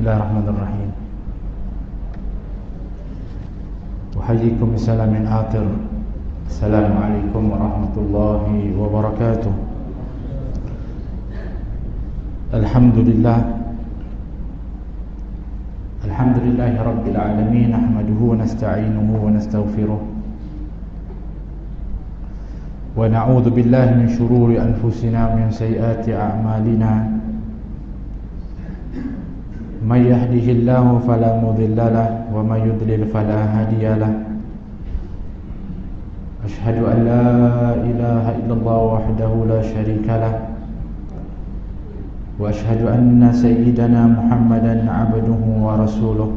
Bismillahirrahmanirrahim. Uhayyikum bisalamin atir. Assalamualaikum warahmatullahi wabarakatuh. Alhamdulillahi rabbil alamin. Nahmaduhu wa nasta'inuhu wa nastaghfiruh. Wa na'udzu billahi min shururi anfusina wa min sayyiati a'malina. Man yahdihillahu fala mudilla lahu wa man yudlil fala hadiya lahu. Ashhadu an la ilaha illallah wahdahu la syarika lahu wa ashhadu anna sayyidana Muhammadan 'abduhu wa rasuluh.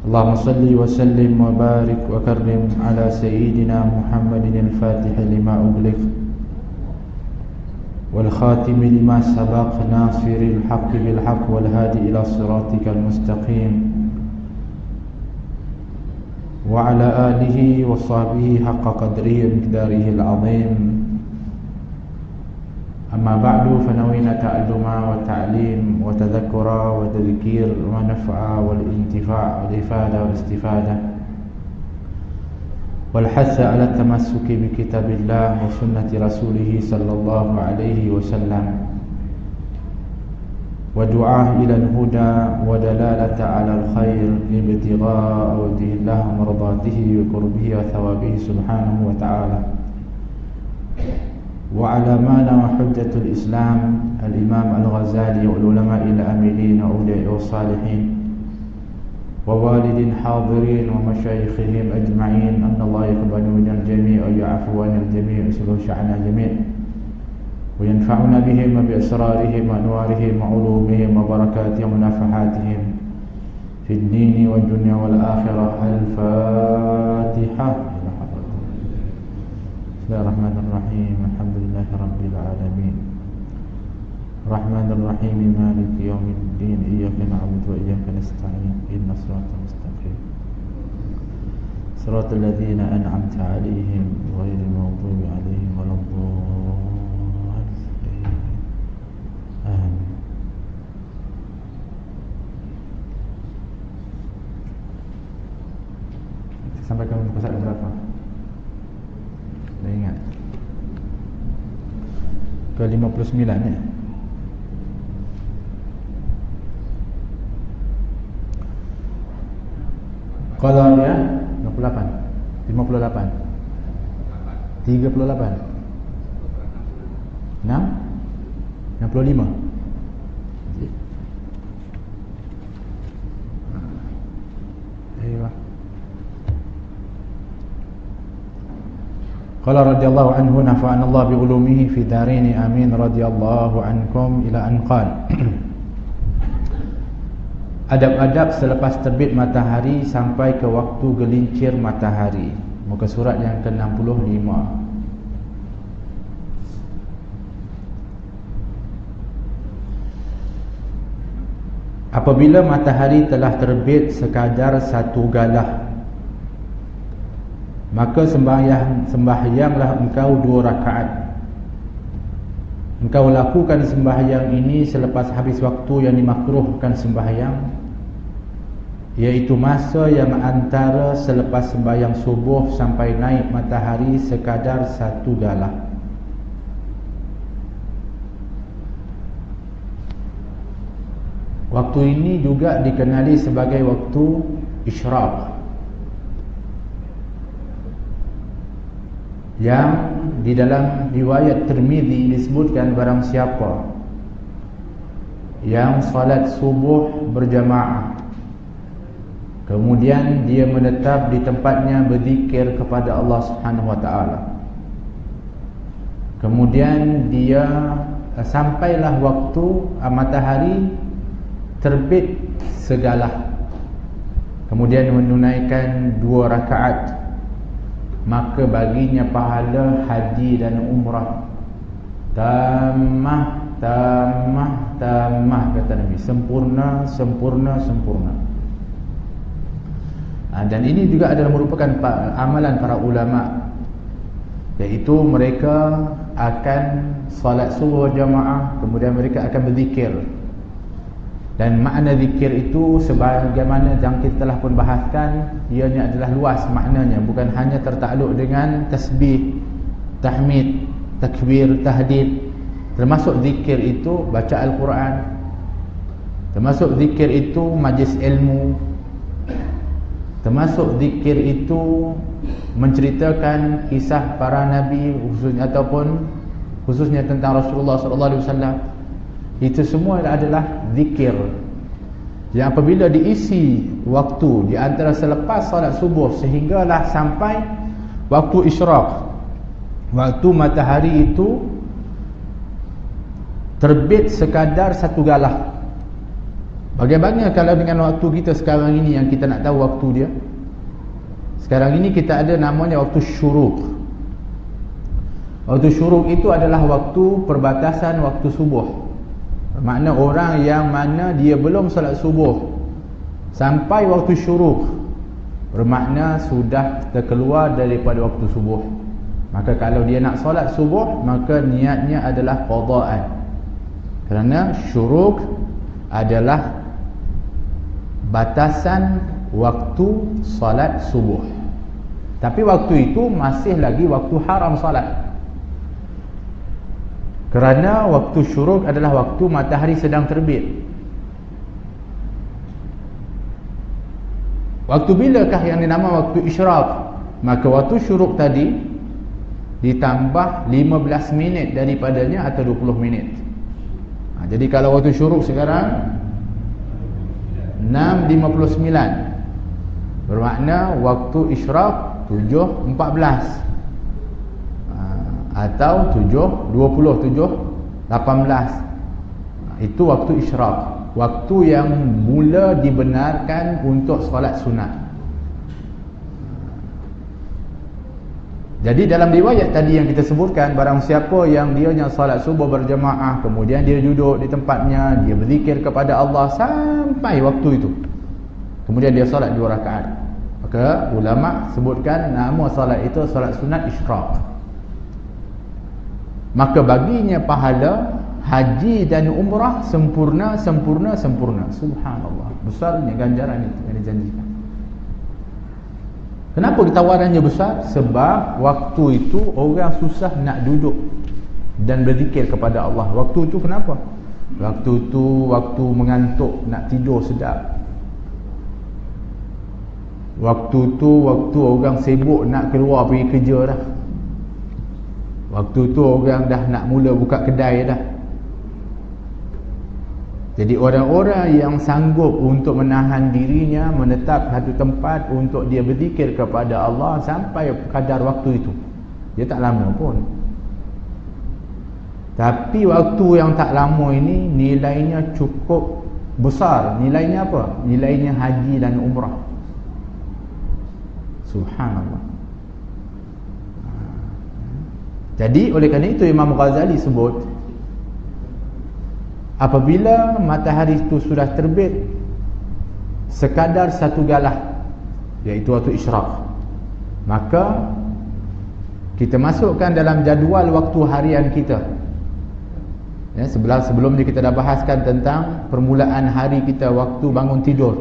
Allahumma salli wa sallim wa barik wa karrim ala sayyidina Muhammadin al-fatih lima ughliq والخاتم لما سبق ناصر الحق بالحق والهادي إلى صراطك المستقيم وعلى آله وصحبه حق قدره ومقداره العظيم. أما بعد فنوينا تعلما وتعليم وتذكرا وتذكير ونفعا والانتفاع والإفادة والاستفادة والحث على التمسك بكتاب الله وسنة رسوله صلى الله عليه وسلم ودعاء إلى الهدى ودلالة على الخير ابتغاء وجه الله ومرضاته وقربه وثوابه سبحانه وتعالى. وعلمانا وحجة الإسلام الإمام الغزالي والعلماء العاملين وأولياء الصالحين ووالد حاضرين ومشايخهم أجمعين أن الله يقبل من الجميع ويعفو عن الجميع ويصلح شأن الجميع وينفعنا بهم وبأسرارهم وأنوارهم وعلومهم وبركاتهم ونفحاتهم في الدين والدنيا والآخرة. الفاتحة. بسم الله الرحمن الرحيم. الحمد لله رب العالمين الرحمن الرحيم مالك يوم الدين إياك نعبد وإياك نستعين إهدنا الصراط المستقيم صراط الذين أنعمت عليهم غير المغضوب عليهم ولا الضالين آمين. Sampai ke muka surat berapa? Dah ingat? Ke 59 ya? Kalau ya 58 58 38 6 65. Ayo. Qala radhiyallahu anhu nafa'ana Allah bi ulumihi fi darini amin radhiyallahu ankum ila an qala. Adab-adab selepas terbit matahari sampai ke waktu gelincir matahari. Muka surat yang ke-65. Apabila matahari telah terbit sekadar satu galah, maka sembahyanglah engkau 2 rakaat. Engkau lakukan sembahyang ini selepas habis waktu yang dimakruhkan sembahyang, iaitu masa yang antara selepas sembahyang subuh sampai naik matahari sekadar satu galah. Waktu ini juga dikenali sebagai waktu isyraq, yang di dalam riwayat Tirmizi disebutkan barang siapa yang salat subuh berjamaah, kemudian dia menetap di tempatnya berzikir kepada Allah Subhanahu wa taala, kemudian dia sampailah waktu matahari terbit segalah, kemudian menunaikan 2 rakaat, maka baginya pahala haji dan umrah tamah kata Nabi, sempurna. Dan ini juga adalah merupakan amalan para ulama, iaitu mereka akan salat subuh jamaah, kemudian mereka akan berzikir Dan makna zikir itu sebagaimana yang kita telah pun bahaskan, ianya adalah luas maknanya, bukan hanya tertakluk dengan tasbih, tahmid, takbir, tahdid. Termasuk zikir itu baca Al-Quran, termasuk zikir itu majlis ilmu, termasuk zikir itu menceritakan kisah para nabi khususnya, ataupun khususnya tentang Rasulullah SAW. Itu semua adalah zikir yang apabila diisi waktu di antara selepas salat subuh sehinggalah sampai waktu isyraq, waktu matahari itu terbit sekadar satu galah. Bagaimana kalau dengan waktu kita sekarang ini yang kita nak tahu waktu dia? Sekarang ini kita ada namanya waktu syuruk. Waktu syuruk itu adalah waktu perbatasan waktu subuh. Makna orang yang mana dia belum salat subuh sampai waktu syuruk, bermakna sudah terkeluar daripada waktu subuh. Maka kalau dia nak salat subuh, maka niatnya adalah qadaan, kerana syuruk adalah batasan waktu salat subuh. Tapi waktu itu masih lagi waktu haram salat, kerana waktu syuruk adalah waktu matahari sedang terbit. Waktu bilakah yang dinamakan waktu isyraq? Maka waktu syuruk tadi ditambah 15 minit daripadanya atau 20 minit. Jadi kalau waktu syuruk sekarang 6.59, bermakna waktu isyraq 7.14 atau 7.18. Itu waktu isyraq, waktu yang mula dibenarkan untuk solat sunat. Jadi dalam riwayat tadi yang kita sebutkan, barang siapa yang dia yang solat subuh berjamaah, kemudian dia duduk di tempatnya, dia berzikir kepada Allah sampai waktu itu, kemudian dia solat 2 rakaat, maka ulama sebutkan nama solat itu solat sunat isyraq. Maka baginya pahala haji dan umrah sempurna. Subhanallah, besarnya ganjaran itu yang dijanjikan. Kenapa tawarannya besar? Sebab waktu itu orang susah nak duduk dan berzikir kepada Allah. Waktu itu kenapa? Waktu itu waktu mengantuk, nak tidur sedap. Waktu itu waktu orang sibuk nak keluar pergi kerja dah. Waktu tu orang dah nak mula buka kedai dah. Jadi orang-orang yang sanggup untuk menahan dirinya, menetap satu tempat untuk dia berzikir kepada Allah sampai kadar waktu itu, dia tak lama pun. Tapi waktu yang tak lama ini nilainya cukup besar. Nilainya apa? Nilainya haji dan umrah. Subhanallah. Jadi oleh kerana itu Imam Ghazali sebut, apabila matahari itu sudah terbit sekadar satu galah, iaitu waktu isyraq, maka kita masukkan dalam jadual waktu harian kita. Ya, sebelum ni kita dah bahaskan tentang permulaan hari kita, waktu bangun tidur,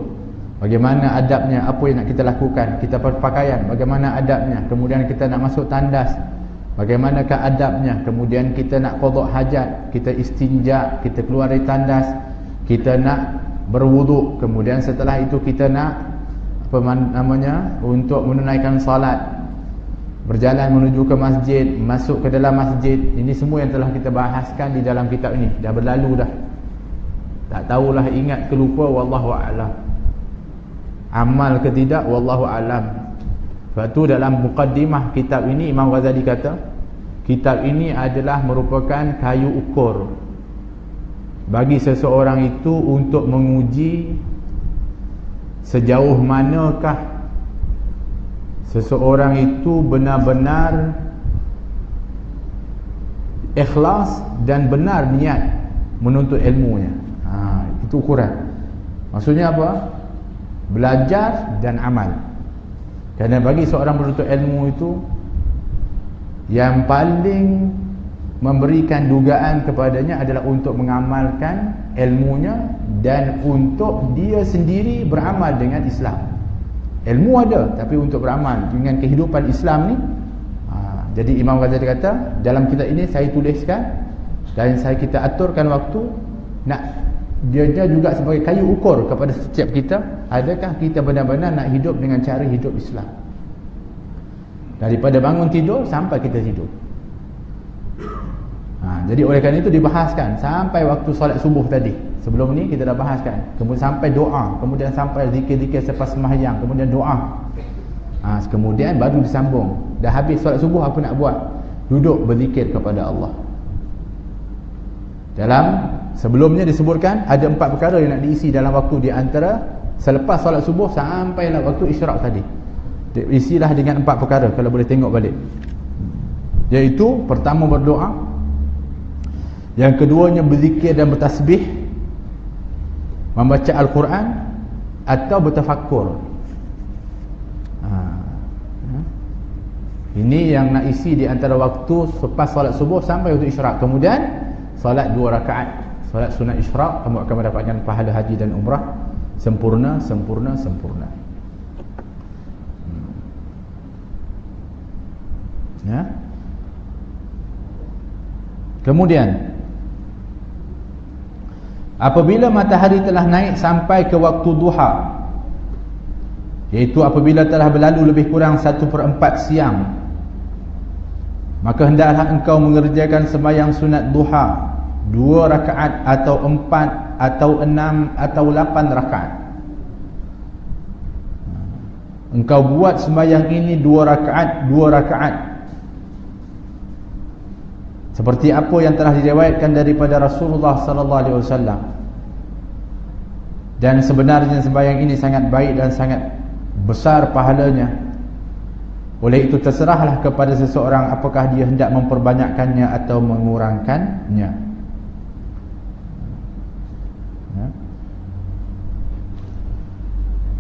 bagaimana adabnya, apa yang nak kita lakukan, kita berpakaian, bagaimana adabnya, kemudian kita nak masuk tandas, bagaimanakah adabnya, kemudian kita nak qada hajat, kita istinja, kita keluar dari tandas, kita nak berwuduk, kemudian setelah itu kita nak untuk menunaikan salat, berjalan menuju ke masjid, masuk ke dalam masjid. Ini semua yang telah kita bahaskan di dalam kitab ini, dah berlalu dah. Tak tahulah ingat ke lupa, wallahu a'lam. Amal ke tidak, wallahu a'lam. Sebab tu dalam muqaddimah kitab ini Imam Ghazali kata, kitab ini adalah merupakan kayu ukur bagi seseorang itu untuk menguji sejauh manakah seseorang itu benar-benar ikhlas dan benar niat menuntut ilmunya. Itu ukuran. Maksudnya apa? Belajar dan amal. Kerana bagi seorang penuntut ilmu itu, yang paling memberikan dugaan kepadanya adalah untuk mengamalkan ilmunya dan untuk dia sendiri beramal dengan Islam. Ilmu ada, tapi untuk beramal dengan kehidupan Islam ni. Jadi Imam Ghazali kata, dalam kitab ini saya tuliskan dan kita aturkan waktu nak dia juga sebagai kayu ukur kepada setiap kita, adakah kita benar-benar nak hidup dengan cara hidup Islam daripada bangun tidur sampai kita tidur. Jadi oleh kerana itu dibahaskan sampai waktu solat subuh tadi. Sebelum ni kita dah bahaskan, kemudian sampai doa, kemudian sampai zikir-zikir selepas sembahyang, kemudian doa. Kemudian baru disambung. Dah habis solat subuh, apa nak buat? Duduk berzikir kepada Allah. Dalam sebelumnya disebutkan ada 4 perkara yang nak diisi dalam waktu, di antara selepas solat subuh sampailah waktu isyraq tadi. Isilah dengan 4 perkara kalau boleh tengok balik. Iaitu pertama berdoa, yang keduanya berzikir dan bertasbih, membaca Al-Quran atau bertafakkur. Ini yang nak isi di antara waktu selepas solat subuh sampai waktu isyraq. Kemudian solat 2 rakaat, solat sunat isyraq, kamu akan mendapatkan pahala haji dan umrah sempurna. Ya. Kemudian apabila matahari telah naik sampai ke waktu duha, iaitu apabila telah berlalu lebih kurang 1/4 siang, maka hendaklah engkau mengerjakan sembahyang sunat duha 2 rakaat atau 4 atau 6 atau 8 rakaat. Engkau buat sembahyang ini 2 rakaat seperti apa yang telah diriwayatkan daripada Rasulullah sallallahu alaihi wasallam. Dan sebenarnya sembahyang ini sangat baik dan sangat besar pahalanya. Oleh itu terserahlah kepada seseorang apakah dia hendak memperbanyakkannya atau mengurangkannya. Ya.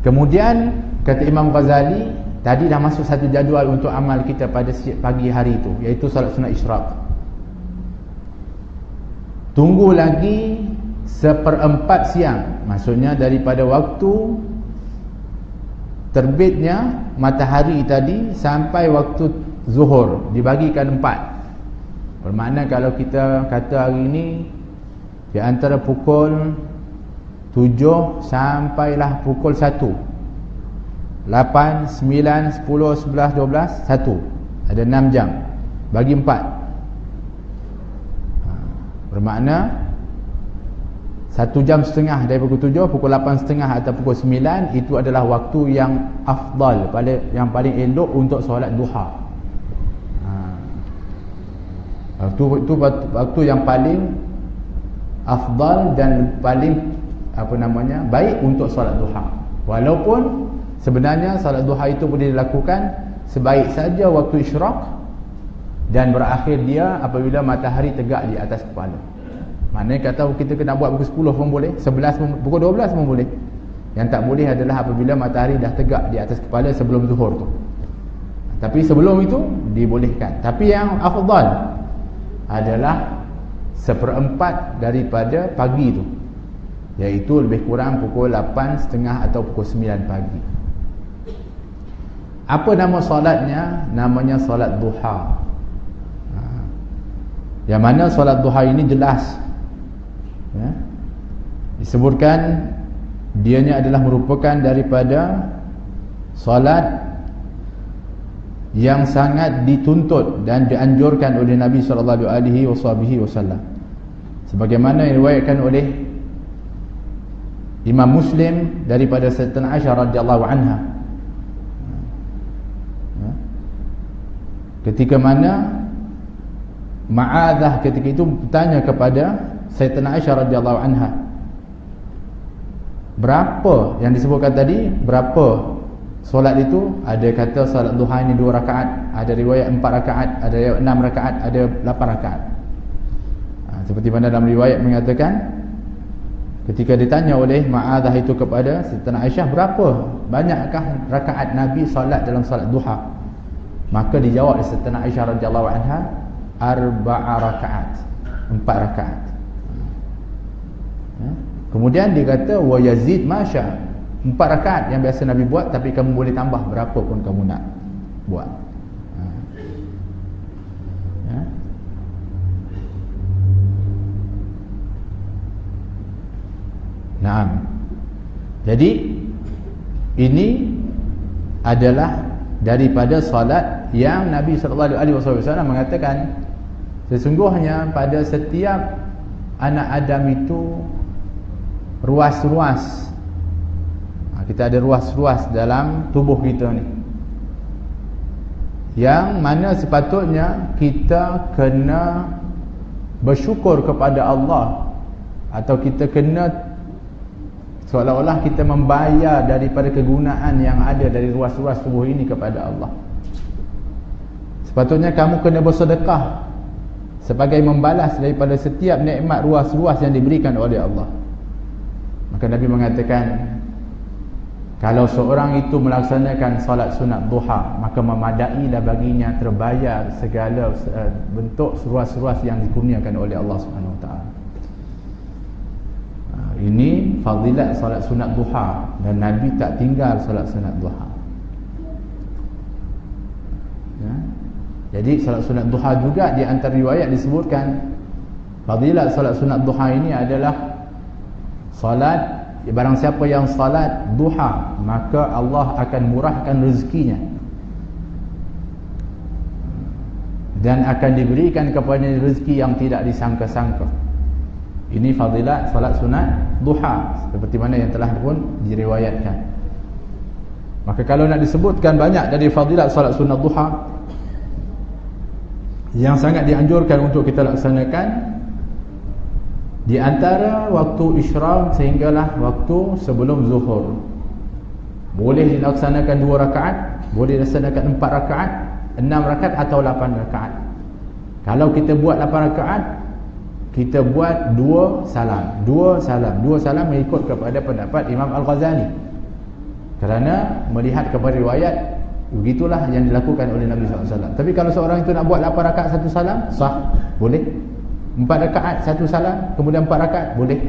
Kemudian kata Imam Ghazali, tadi dah masuk satu jadual untuk amal kita pada pagi hari itu, iaitu salat sunat isyraq. Tunggu lagi 1/4 siang, maksudnya daripada waktu terbitnya matahari tadi sampai waktu zuhur, dibagikan 4. Bermakna kalau kita kata hari ini di antara pukul 7 sampailah pukul 1, 8, 9, 10, 11, 12, 1, ada 6 jam, bagi 4. Bermakna 1 jam setengah dari pukul 7, pukul 8.30 atau pukul 9, itu adalah waktu yang afdal, yang paling elok untuk solat duha. Itu waktu yang paling afdal dan paling baik untuk solat duha. Walaupun sebenarnya solat duha itu boleh dilakukan sebaik saja waktu isyraq dan berakhir dia apabila matahari tegak di atas kepala. Maknanya kata kita kena buat pukul 10 pun boleh, 11 pun, pukul 12 pun boleh. Yang tak boleh adalah apabila matahari dah tegak di atas kepala sebelum zuhur tu. Tapi sebelum itu dibolehkan. Tapi yang afdal adalah 1/4 daripada pagi tu, iaitu lebih kurang pukul 8.30 atau pukul 9 pagi. Apa nama solatnya? Namanya solat duha. Yang mana solat duha ini jelas, ya, disebutkan dianya adalah merupakan daripada solat yang sangat dituntut dan dianjurkan oleh Nabi sallallahu alaihi wasallam, sebagaimana diriwayatkan oleh Imam Muslim daripada Sayyidatina Aisyah radhiyallahu anha, ketika mana Ma'adah ketika itu bertanya kepada Sayyidatina Aisyah radhiyallahu anha, berapa yang disebutkan tadi, berapa solat itu? Ada kata solat duha ini 2 rakaat, ada riwayat 4 rakaat, ada riwayat 6 rakaat, ada 8 rakaat. Seperti mana dalam riwayat mengatakan, ketika ditanya oleh Ma'adah itu kepada Sayyidatina Aisyah, berapa banyakkah rakaat Nabi solat dalam solat duha? Maka dijawab oleh Sayyidatina Aisyah radhiyallahu anha, arba'a rakaat, 4 rakaat. Kemudian dia kata wa yazid masya, 4 rakaat yang biasa Nabi buat, tapi kamu boleh tambah berapa pun kamu nak buat. Naam. Jadi ini adalah daripada solat yang Nabi SAW mengatakan sesungguhnya pada setiap anak Adam itu ruas-ruas, kita ada ruas-ruas dalam tubuh kita ni, yang mana sepatutnya kita kena bersyukur kepada Allah, atau kita kena seolah-olah kita membayar daripada kegunaan yang ada dari ruas-ruas tubuh ini kepada Allah. Sepatutnya kamu kena bersedekah sebagai membalas daripada setiap nikmat ruas-ruas yang diberikan oleh Allah. Maka Nabi mengatakan, kalau seorang itu melaksanakan solat sunat duha, maka memadailah baginya terbayar segala bentuk ruas-ruas yang dikurniakan oleh Allah Subhanahu Wa Taala. Ini fadilat solat sunat duha, dan Nabi tak tinggal solat sunat duha. Jadi solat sunat duha juga di antara riwayat disebutkan fadilat solat sunat duha ini adalah solat, barang siapa yang solat duha maka Allah akan murahkan rezekinya dan akan diberikan kepada rezeki yang tidak disangka-sangka. Ini fadilat solat sunat duha, seperti mana yang telah pun diriwayatkan. Maka kalau nak disebutkan banyak dari fadilat solat sunat duha yang sangat dianjurkan untuk kita laksanakan, di antara waktu isyraq sehinggalah waktu sebelum zuhur, boleh dilaksanakan 2 rakaat, boleh dilaksanakan 4 rakaat, 6 rakaat atau 8 rakaat. Kalau kita buat 8 rakaat, kita buat 2 salam. 2 salam mengikut kepada pendapat Imam Al-Ghazali, kerana melihat kepada riwayat begitulah yang dilakukan oleh Nabi SAW. Tapi kalau seorang itu nak buat 8 rakaat 1 salam, sah, boleh. 4 rakaat 1 salam, kemudian 4 rakaat, boleh.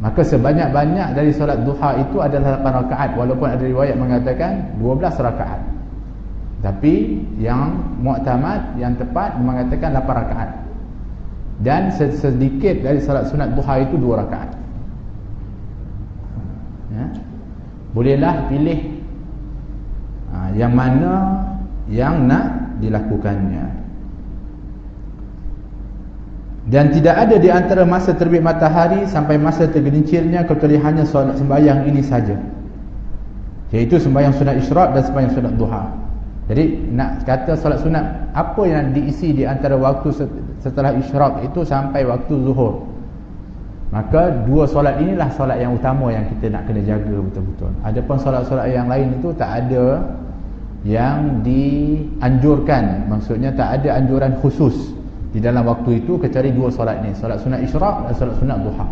Maka sebanyak-banyak dari solat duha itu adalah 8 rakaat, walaupun ada riwayat mengatakan 12 rakaat. Tapi yang mu'tamad, yang tepat mengatakan 8 rakaat. Dan sedikit dari solat sunat duha itu 2 rakaat. Bolehlah pilih yang mana yang nak dilakukannya. Dan tidak ada di antara masa terbit matahari sampai masa tergelincirnya kecuali hanya solat sembahyang ini saja, iaitu sembahyang sunat isyraq dan sembahyang sunat duha. Jadi nak kata solat sunat apa yang diisi di antara waktu setelah isyraq itu sampai waktu zuhur, maka 2 solat inilah solat yang utama yang kita nak kena jaga betul-betul. Adapun solat-solat yang lain itu tak ada yang dianjurkan, maksudnya tak ada anjuran khusus di dalam waktu itu kecuali 2 solat ni, solat sunat isyraq dan solat sunat duha.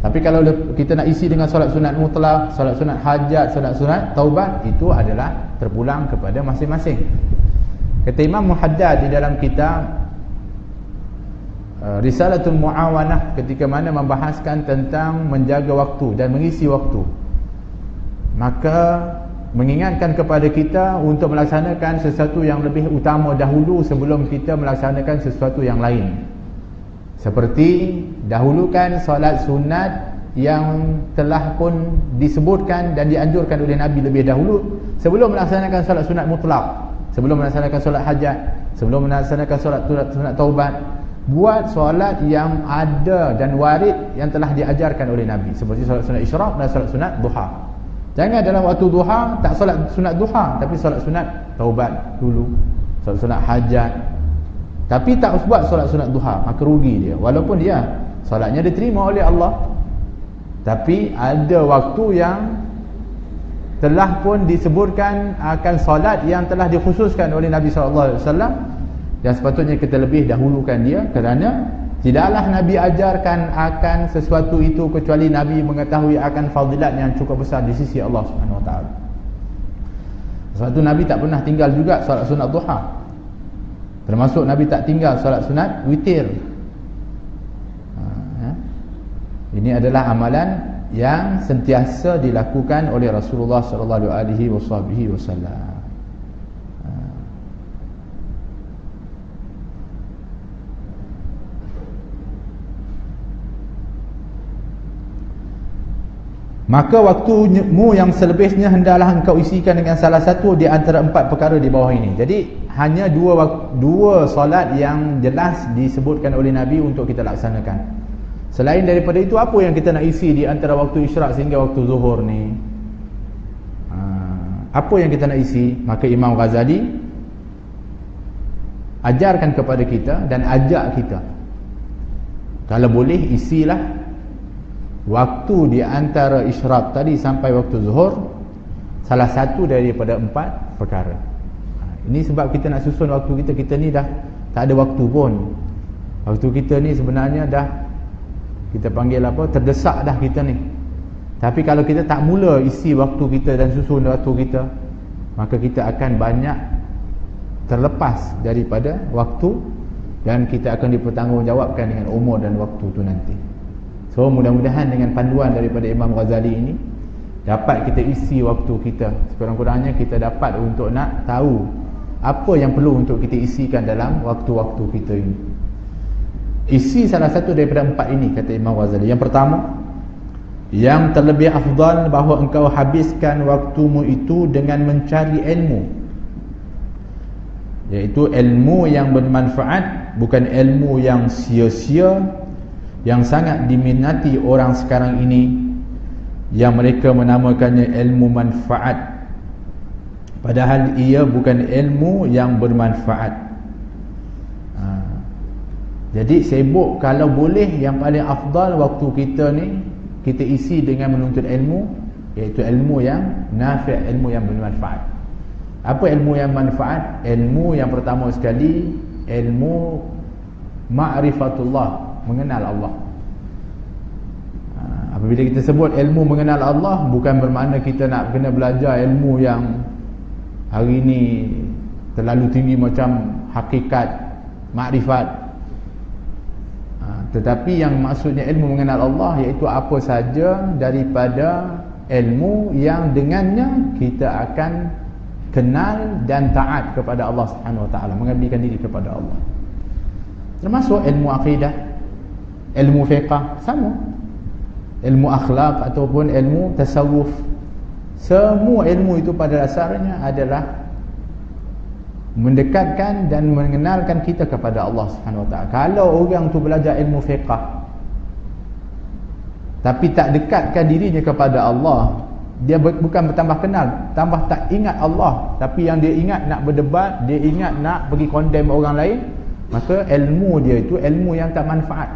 Tapi kalau kita nak isi dengan solat sunat mutlak, solat sunat hajat, solat sunat taubat, itu adalah terpulang kepada masing-masing. Kata Imam Muhaddad di dalam kitab Risalatul Muawanah, ketika mana membahaskan tentang menjaga waktu dan mengisi waktu, maka mengingatkan kepada kita untuk melaksanakan sesuatu yang lebih utama dahulu sebelum kita melaksanakan sesuatu yang lain. Seperti dahulukan solat sunat yang telah pun disebutkan dan dianjurkan oleh Nabi lebih dahulu sebelum melaksanakan solat sunat mutlak, sebelum melaksanakan solat hajat, sebelum melaksanakan solat sunat taubat. Buat solat yang ada dan warid yang telah diajarkan oleh Nabi, seperti solat sunat isyraq dan solat sunat duha. Jangan dalam waktu duha tak solat sunat duha, tapi solat sunat taubat dulu, solat sunat hajat, tapi tak buat solat sunat duha, maka rugi dia. Walaupun dia solatnya diterima oleh Allah, tapi ada waktu yang telah pun disebutkan akan solat yang telah dikhususkan oleh Nabi SAW, dan sepatutnya kita lebih dahulukan dia, kerana tidaklah Nabi ajarkan akan sesuatu itu kecuali Nabi mengetahui akan fadilat yang cukup besar di sisi Allah Subhanahu Wa Taala. Sebab itu Nabi tak pernah tinggal juga solat sunat duha. Termasuk Nabi tak tinggal solat sunat witir. Ini adalah amalan yang sentiasa dilakukan oleh Rasulullah sallallahu alaihi wasallam. Maka waktumu yang selebihnya hendaklah engkau isikan dengan salah satu di antara 4 perkara di bawah ini. Jadi hanya dua solat yang jelas disebutkan oleh Nabi untuk kita laksanakan. Selain daripada itu, apa yang kita nak isi di antara waktu isyraq sehingga waktu zuhur ni? Apa yang kita nak isi? Maka Imam Ghazali ajarkan kepada kita dan ajak kita, kalau boleh isilah waktu di antara isyraq tadi sampai waktu zuhur salah satu daripada 4 perkara. Ini sebab kita nak susun waktu kita. Kita ni dah tak ada waktu pun. Waktu kita ni sebenarnya dah, kita panggil apa, terdesak dah kita ni. Tapi kalau kita tak mula isi waktu kita dan susun waktu kita, maka kita akan banyak terlepas daripada waktu dan kita akan dipertanggungjawabkan dengan umur dan waktu tu nanti. So mudah-mudahan dengan panduan daripada Imam Ghazali ini dapat kita isi waktu kita. Sekurang-kurangnya kita dapat untuk nak tahu apa yang perlu untuk kita isikan dalam waktu-waktu kita ini. Isi salah satu daripada 4 ini, kata Imam Ghazali. Yang pertama, yang terlebih afdal bahawa engkau habiskan waktumu itu dengan mencari ilmu, iaitu ilmu yang bermanfaat, bukan ilmu yang sia-sia, yang sangat diminati orang sekarang ini, yang mereka menamakannya ilmu manfaat, padahal ia bukan ilmu yang bermanfaat. Jadi sibuk, kalau boleh yang paling afdal waktu kita ni kita isi dengan menuntut ilmu, iaitu ilmu yang nafi', ilmu yang bermanfaat. Apa ilmu yang manfaat? Ilmu yang pertama sekali, ilmu ma'rifatullah, mengenal Allah. Apabila kita sebut ilmu mengenal Allah, bukan bermakna kita nak kena belajar ilmu yang hari ni terlalu tinggi macam hakikat, makrifat. Tetapi yang maksudnya ilmu mengenal Allah, iaitu apa saja daripada ilmu yang dengannya kita akan kenal dan taat kepada Allah Subhanahu Wa Taala, mengabdikan diri kepada Allah. Termasuk ilmu akidah, ilmu fiqh, sama, ilmu akhlak ataupun ilmu tasawuf. Semua ilmu itu pada dasarnya adalah mendekatkan dan mengenalkan kita kepada Allah Subhanahu Wa Taala. Kalau orang tu belajar ilmu fiqh tapi tak dekatkan dirinya kepada Allah, dia bukan bertambah kenal, tambah tak ingat Allah, tapi yang dia ingat nak berdebat, dia ingat nak pergi condemn orang lain, maka ilmu dia itu ilmu yang tak manfaat.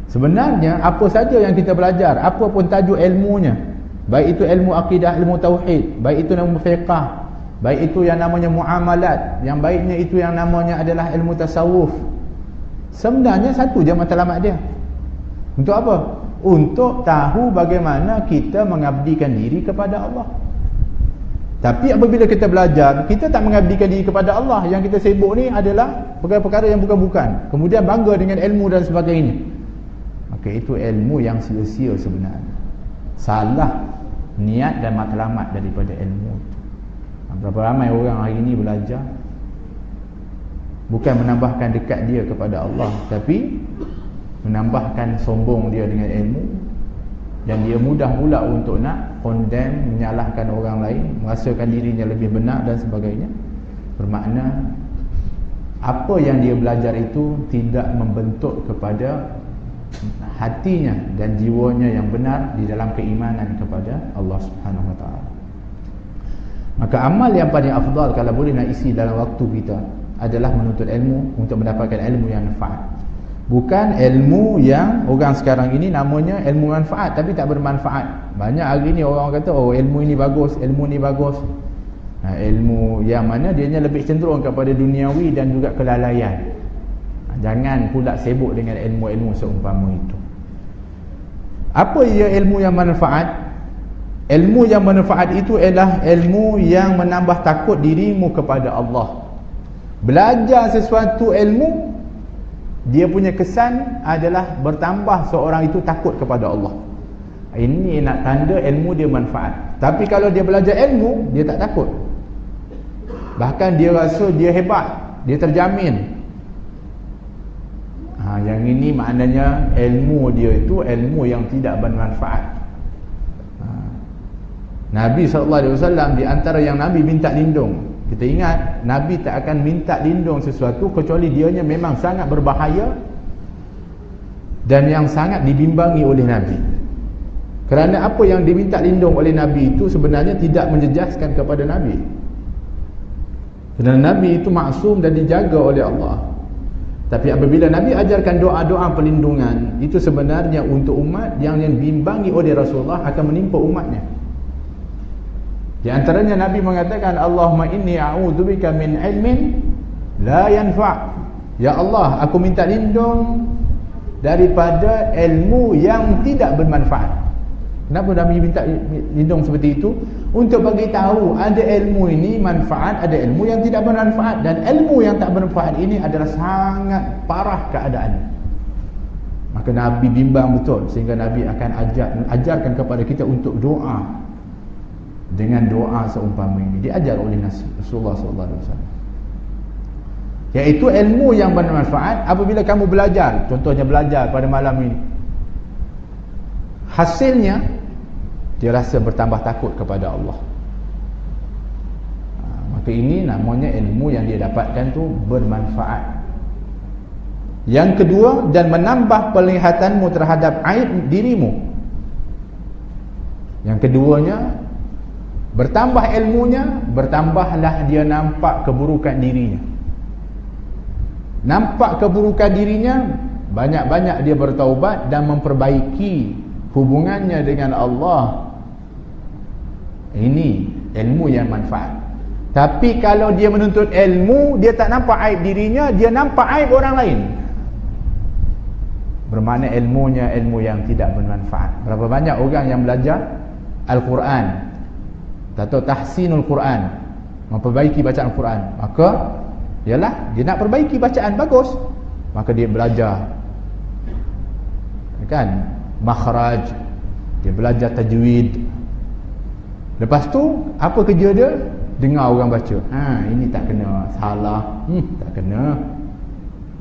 Sebenarnya apa saja yang kita belajar, apa pun tajuk ilmunya, baik itu ilmu akidah, ilmu tauhid, baik itu ilmu fiqh, baik itu yang namanya muamalat, yang baiknya itu yang namanya adalah ilmu tasawuf, sebenarnya satu je matlamat dia. Untuk apa? Untuk tahu bagaimana kita mengabdikan diri kepada Allah. Tapi apabila kita belajar, kita tak mengabdikan diri kepada Allah, yang kita sibuk ni adalah perkara-perkara yang bukan-bukan, kemudian bangga dengan ilmu dan sebagainya, maka itu ilmu yang sia-sia sebenarnya. Salah niat dan matlamat daripada ilmu itu. Berapa ramai orang hari ini belajar bukan menambahkan dekat dia kepada Allah, tapi menambahkan sombong dia dengan ilmu, dan dia mudah pula untuk nak condemn, menyalahkan orang lain, merasakan dirinya lebih benar dan sebagainya. Bermakna apa yang dia belajar itu tidak membentuk kepada hatinya dan jiwanya yang benar di dalam keimanan kepada Allah Subhanahu Wa Taala. Maka amal yang paling afdal kalau boleh nak isi dalam waktu kita adalah menuntut ilmu untuk mendapatkan ilmu yang manfaat. Bukan ilmu yang orang sekarang ini namanya ilmu manfaat tapi tak bermanfaat. Banyak hari ni orang kata, oh ilmu ini bagus, ilmu ni bagus. Ilmu yang mana dianya lebih cenderung kepada duniawi dan juga kelalaian. Jangan pula sibuk dengan ilmu-ilmu seumpama itu. Apa ia ilmu yang manfaat? Ilmu yang manfaat itu ialah ilmu yang menambah takut dirimu kepada Allah. Belajar sesuatu ilmu, dia punya kesan adalah bertambah seorang itu takut kepada Allah. Ini nak tanda ilmu dia manfaat. Tapi kalau dia belajar ilmu, dia tak takut. Bahkan dia rasa dia hebat, dia terjamin. Yang ini maknanya ilmu dia itu ilmu yang tidak bermanfaat. Nabi SAW di antara yang Nabi minta lindung. Kita ingat, Nabi tak akan minta lindung sesuatu kecuali dianya memang sangat berbahaya dan yang sangat dibimbangi oleh Nabi. Kerana apa yang diminta lindung oleh Nabi itu sebenarnya tidak menjejaskan kepada Nabi. Kerana Nabi itu maksum dan dijaga oleh Allah. Tapi apabila Nabi ajarkan doa-doa perlindungan, itu sebenarnya untuk umat yang dibimbangi oleh Rasulullah akan menimpa umatnya. Di antaranya Nabi mengatakan, Allahumma inni a'udzubika min ilmin la yanfa'. Ya Allah, aku minta lindung daripada ilmu yang tidak bermanfaat. Kenapa Nabi minta lindung seperti itu? Untuk bagi tahu ada ilmu ini manfaat, ada ilmu yang tidak bermanfaat, dan ilmu yang tak bermanfaat ini adalah sangat parah keadaannya. Maka Nabi bimbang betul, sehingga Nabi akan ajarkan kepada kita untuk doa dengan doa seumpama ini, diajar oleh Rasulullah SAW. Iaitu ilmu yang bermanfaat. Apabila kamu belajar, contohnya belajar pada malam ini, hasilnya dia rasa bertambah takut kepada Allah. Maka ini namanya ilmu yang dia dapatkan tu bermanfaat. Yang kedua, dan menambah penglihatanmu terhadap aib dirimu. Yang keduanya, bertambah ilmunya, bertambahlah dia nampak keburukan dirinya. Nampak keburukan dirinya, banyak-banyak dia bertaubat dan memperbaiki hubungannya dengan Allah. Ini ilmu yang manfaat. Tapi kalau dia menuntut ilmu, dia tak nampak aib dirinya, dia nampak aib orang lain, bermakna ilmunya ilmu yang tidak bermanfaat. Berapa banyak orang yang belajar Al-Quran atau tahsinul Quran, memperbaiki bacaan Al-Quran, maka ialah dia nak perbaiki bacaan bagus, maka dia belajar kan makhraj, dia belajar tajwid. Lepas tu apa kerja dia? Dengar orang baca, ini tak kena, salah, tak kena.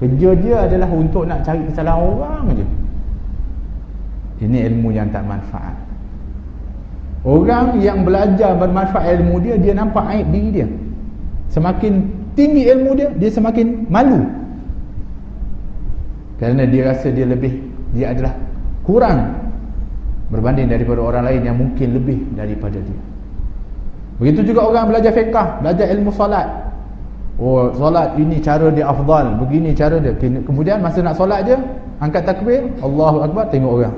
Kerja dia adalah untuk nak cari kesalahan orang aja. Ini ilmu yang tak manfaat. Orang yang belajar bermanfaat ilmu dia, dia nampak aib diri dia. Semakin tinggi ilmu dia, dia semakin malu. Kerana dia rasa dia adalah kurang berbanding daripada orang lain yang mungkin lebih daripada dia. Begitu juga orang belajar fiqh, belajar ilmu solat. Oh, solat ini cara dia afdal, begini cara dia. Kemudian masa nak solat je, angkat takbir, Allahu Akbar, tengok orang,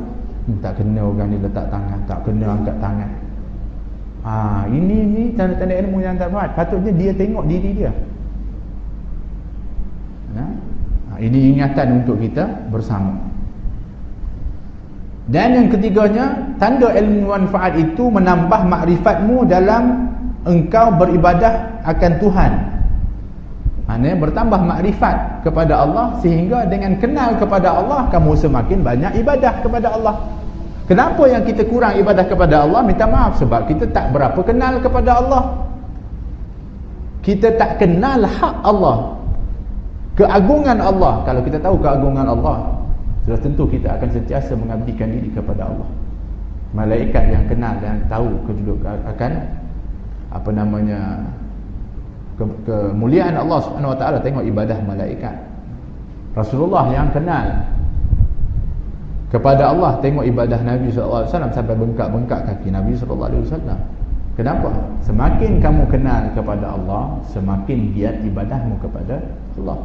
tak kena orang ni letak tangan, tak kena angkat tangan. Ini tanda-tanda ilmu yang tak baik. Patutnya dia tengok diri dia. Ini ingatan untuk kita bersama. Dan yang ketiganya, tanda ilmu manfaat itu menambah makrifatmu dalam engkau beribadah akan Tuhan. Maksudnya bertambah makrifat kepada Allah, sehingga dengan kenal kepada Allah, kamu semakin banyak ibadah kepada Allah. Kenapa yang kita kurang ibadah kepada Allah? Minta maaf, sebab kita tak berapa kenal kepada Allah. Kita tak kenal hak Allah, keagungan Allah. Kalau kita tahu keagungan Allah, sudah tentu kita akan sentiasa mengabdikan diri kepada Allah. Malaikat yang kenal dan tahu kedudukan akan kemuliaan Allah Subhanahu Wa Taala, tengok ibadah malaikat. Rasulullah yang kenal kepada Allah, tengok ibadah Nabi SAW sampai bengkak-bengkak kaki Nabi SAW. Kenapa? Semakin kamu kenal kepada Allah, semakin giat ibadahmu kepada Allah.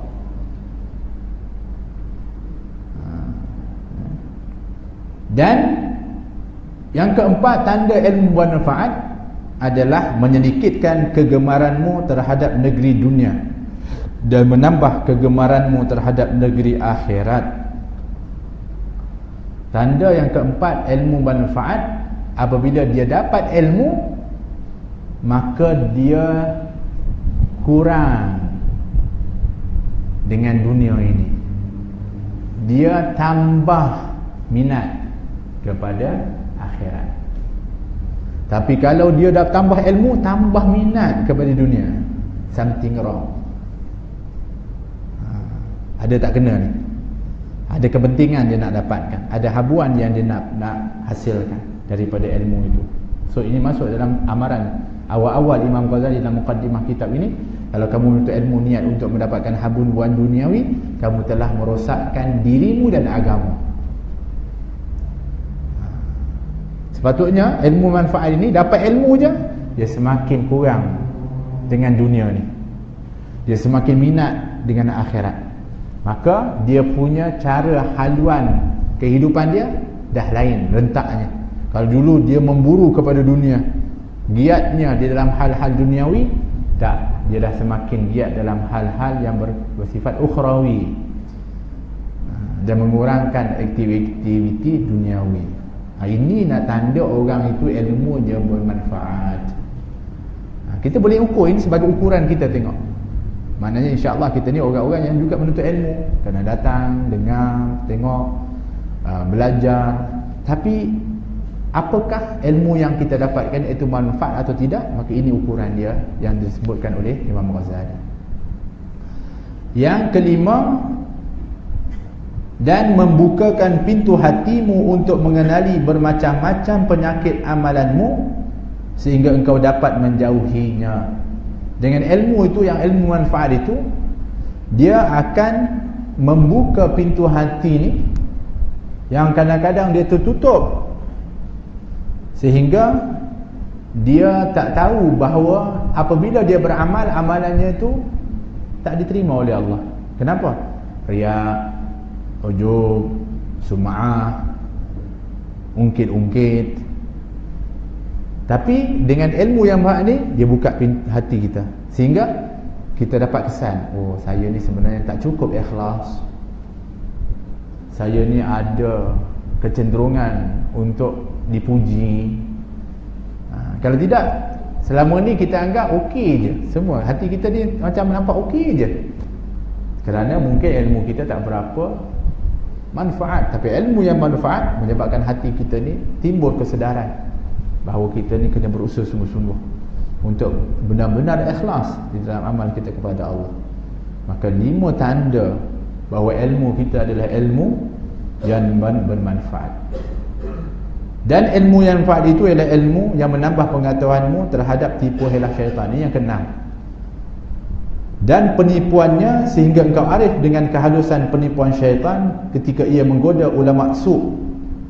Dan yang keempat, tanda ilmu bermanfaat adalah menyedikitkan kegemaranmu terhadap negeri dunia dan menambah kegemaranmu terhadap negeri akhirat. Tanda yang keempat, ilmu bermanfaat, apabila dia dapat ilmu, maka dia kurang dengan dunia ini, dia tambah minat kepada akhirat. Tapi kalau dia dah tambah ilmu, tambah minat kepada dunia, something wrong. Ada tak kena ni? Ada kepentingan dia nak dapatkan, ada habuan yang dia nak hasilkan daripada ilmu itu. So ini masuk dalam amaran awal-awal Imam Ghazali dalam muqaddimah kitab ini. Kalau kamu menuntut ilmu niat untuk mendapatkan habuan duniawi, kamu telah merosakkan dirimu dan agama. Sepatutnya ilmu manfaat ini, dapat ilmu je, dia semakin kurang dengan dunia ni, dia semakin minat dengan akhirat. Maka dia punya cara haluan kehidupan dia dah lain rentaknya. Kalau dulu dia memburu kepada dunia, giatnya di dalam hal-hal duniawi, tak, dia dah semakin giat dalam hal-hal yang bersifat ukhrawi dan mengurangkan aktiviti duniawi. Ini nak tanda orang itu ilmu dia bermanfaat. Kita boleh ukur ini sebagai ukuran kita tengok. Maknanya insya-Allah kita ni orang-orang yang juga menuntut ilmu, kena datang, dengar, tengok, belajar. Tapi apakah ilmu yang kita dapatkan itu manfaat atau tidak? Maka ini ukuran dia yang disebutkan oleh Imam Ghazali. Yang kelima, dan membukakan pintu hatimu untuk mengenali bermacam-macam penyakit amalanmu sehingga engkau dapat menjauhinya. Dengan ilmu itu, yang ilmu manfaat itu, dia akan membuka pintu hati ni yang kadang-kadang dia tertutup, sehingga dia tak tahu bahawa apabila dia beramal, amalannya itu tak diterima oleh Allah. Kenapa? Riya, ujub, sum'ah, ungkit-ungkit. Tapi dengan ilmu yang baik ni, dia buka hati kita sehingga kita dapat kesan, oh, saya ni sebenarnya tak cukup ikhlas, saya ni ada kecenderungan untuk dipuji. Kalau tidak, selama ni kita anggap okey je, semua hati kita ni macam nampak okey je, kerana mungkin ilmu kita tak berapa manfaat. Tapi ilmu yang manfaat menyebabkan hati kita ni timbul kesedaran bahawa kita ni kena berusaha sungguh-sungguh untuk benar-benar ikhlas di dalam amal kita kepada Allah. Maka 5 tanda bahawa ilmu kita adalah ilmu yang bermanfaat. Dan ilmu yang manfaat itu adalah ilmu yang menambah pengetahuanmu terhadap tipu helah syaitan. Ini yang ke-6. Dan penipuannya, sehingga engkau arif dengan kehalusan penipuan syaitan ketika ia menggoda ulama su'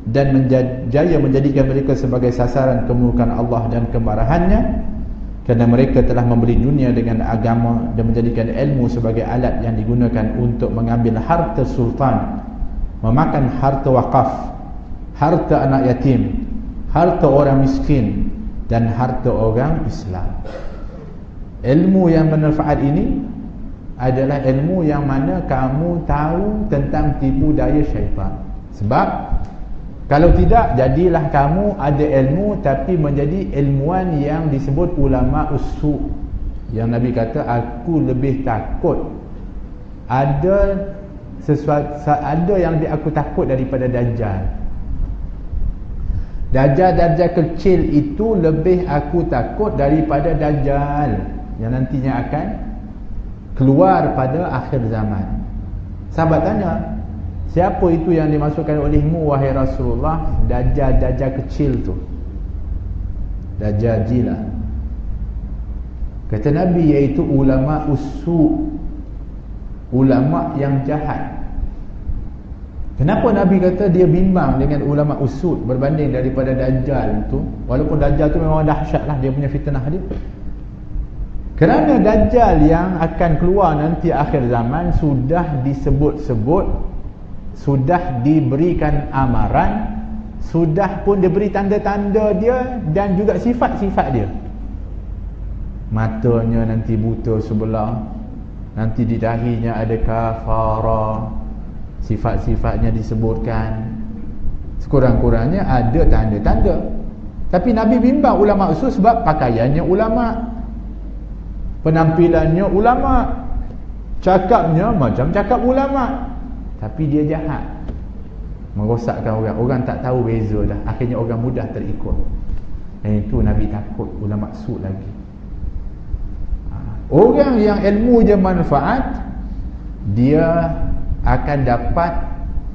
dan menjaya menjadikan mereka sebagai sasaran kemurkaan Allah dan kemarahannya, kerana mereka telah membeli dunia dengan agama dan menjadikan ilmu sebagai alat yang digunakan untuk mengambil harta sultan, memakan harta wakaf, harta anak yatim, harta orang miskin, dan harta orang Islam. Ilmu yang bermanfaat ini adalah ilmu yang mana kamu tahu tentang tipu daya syaitan. Sebab kalau tidak, jadilah kamu ada ilmu tapi menjadi ilmuwan yang disebut ulama usu'. Yang Nabi kata, aku lebih takut, ada yang aku takut daripada Dajjal. Dajjal kecil itu lebih aku takut daripada Dajjal yang nantinya akan keluar pada akhir zaman. Sahabat tanya, siapa itu yang dimasukkan olehmu wahai Rasulullah? Dajjal kecil tu, Dajjal jilah. Kata Nabi, iaitu ulama usu', ulama yang jahat. Kenapa Nabi kata dia bimbang dengan ulama usud berbanding daripada Dajjal tu? Walaupun Dajjal tu memang dahsyat lah dia punya fitnah dia. Kerana Dajjal yang akan keluar nanti akhir zaman sudah disebut-sebut, sudah diberikan amaran, sudah pun diberi tanda-tanda dia dan juga sifat-sifat dia. Matanya nanti buta sebelah, nanti di dahinya ada kafara, sifat-sifatnya disebutkan. Sekurang-kurangnya ada tanda-tanda. Tapi Nabi bimbang ulama usul sebab pakaiannya ulama, penampilannya ulama, Cakapnya macam cakap ulama, tapi dia jahat, merosakkan orang. Orang tak tahu beza dah, akhirnya orang mudah terikut. Dan itu Nabi takut ulama su lagi. Orang yang ilmu je manfaat, dia akan dapat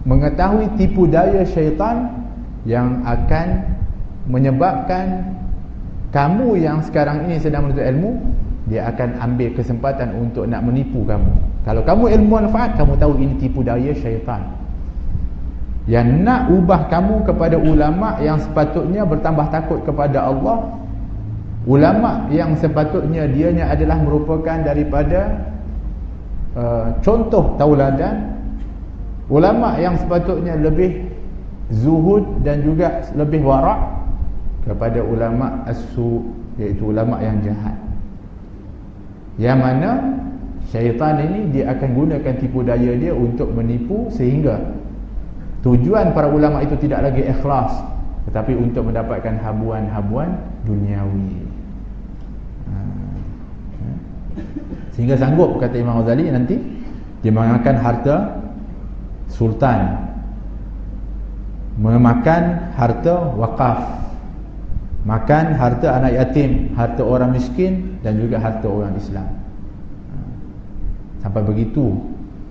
mengetahui tipu daya syaitan yang akan menyebabkan kamu yang sekarang ini sedang menuntut ilmu, dia akan ambil kesempatan untuk nak menipu kamu. Kalau kamu ilmu manfaat, kamu tahu ini tipu daya syaitan yang nak ubah kamu kepada ulama yang sepatutnya bertambah takut kepada Allah, ulama yang sepatutnya dianya adalah merupakan daripada contoh tauladan, ulama yang sepatutnya lebih zuhud dan juga lebih warak, kepada ulama as-su, iaitu ulama yang jahat, yang mana syaitan ini dia akan gunakan tipu daya dia untuk menipu, sehingga tujuan para ulama itu tidak lagi ikhlas, tetapi untuk mendapatkan habuan-habuan duniawi. Sehingga sanggup, kata Imam Ghazali, nanti dia memakan harta sultan, memakan harta wakaf, makan harta anak yatim, harta orang miskin, dan juga harta orang Islam. Sampai begitu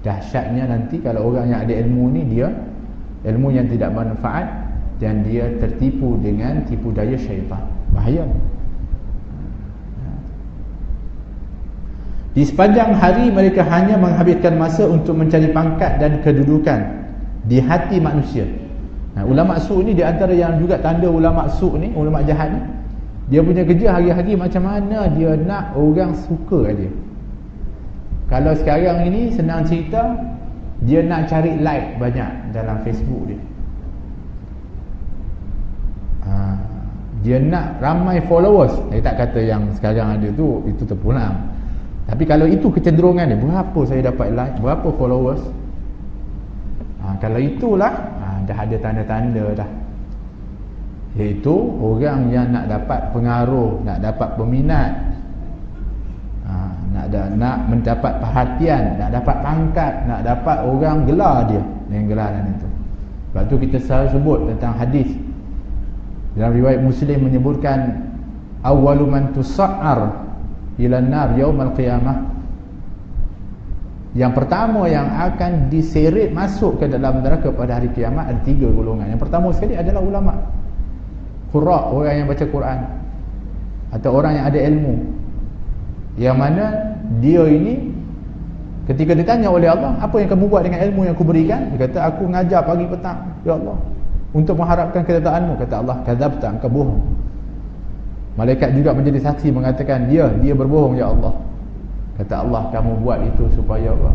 dahsyatnya nanti kalau orang yang ada ilmu ni, dia ilmu yang tidak manfaat dan dia tertipu dengan tipu daya syaitan. Bahaya. Di sepanjang hari mereka hanya menghabiskan masa untuk mencari pangkat dan kedudukan di hati manusia. Ulama su ni di antara yang juga tanda ulama su ni, ulama jahat ni, dia punya kerja hari-hari macam mana dia nak orang suka dia. Kalau sekarang ini senang cerita, dia nak cari like banyak dalam Facebook dia. Dia nak ramai followers. Saya tak kata yang sekarang ada tu, itu terpulang. Tapi kalau itu kecenderungan dia, berapa saya dapat like, berapa followers, kalau itulah dah ada tanda-tanda dah, iaitu orang yang nak dapat pengaruh, nak dapat peminat, nak mendapat perhatian, nak dapat pangkat, nak dapat orang gelar dia dengan gelaran itu. Sebab tu kita selalu sebut tentang hadis dalam riwayat Muslim menyebutkan awwalu man tusa'ar ila nar yaumal qiyamah, yang pertama yang akan diseret masuk ke dalam neraka pada hari kiamat ada 3 golongan. Yang pertama sekali adalah ulama, qurra, orang yang baca Quran atau orang yang ada ilmu, yang mana dia ini ketika ditanya oleh Allah, apa yang kamu buat dengan ilmu yang aku berikan? Dia kata, aku ngajar pagi petang ya Allah untuk mengharapkan keredaan-Mu. Kata Allah, kadzabta, engkau bohong. Malaikat juga menjadi saksi mengatakan, dia berbohong ya Allah. Kata Allah, kamu buat itu supaya apa?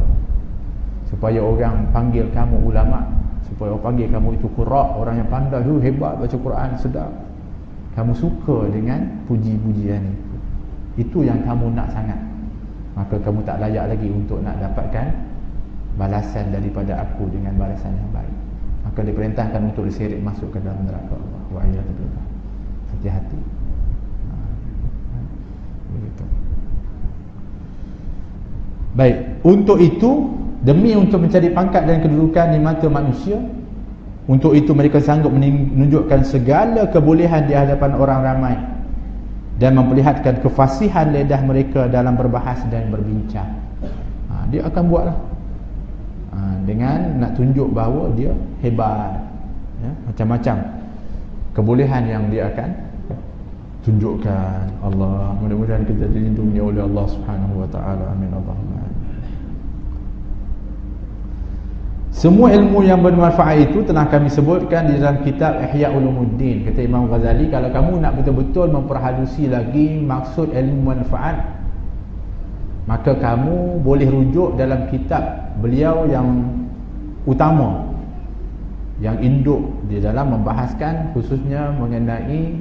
Supaya orang panggil kamu ulama, supaya orang panggil kamu itu qurra, orang yang pandai, hebat baca Quran, sedap. Kamu suka dengan puji-pujian itu. Itu yang kamu nak sangat. Maka kamu tak layak lagi untuk nak dapatkan balasan daripada aku dengan balasan yang baik. Maka diperintahkan untuk diseret masuk ke dalam neraka Allah. Wa'iyadzubillah. Hati-hati. Begitu. Baik, untuk itu, demi untuk mencari pangkat dan kedudukan di mata manusia, untuk itu mereka sanggup menunjukkan segala kebolehan di hadapan orang ramai dan memperlihatkan kefasihan lidah mereka dalam berbahas dan berbincang. Dia akan buatlah dengan nak tunjuk bahawa dia hebat, ya, macam-macam kebolehan yang dia akan tunjukkan. Allah, mudah-mudahan kita dilindungi oleh Allah Subhanahu wa taala. Amin Allahumma. Semua ilmu yang bermanfaat itu telah kami sebutkan di dalam kitab Ihya Ulumuddin. Kata Imam Ghazali, kalau kamu nak betul-betul memperhalusi lagi maksud ilmu manfaat, maka kamu boleh rujuk dalam kitab beliau yang utama, yang induk di dalam membahaskan khususnya mengenai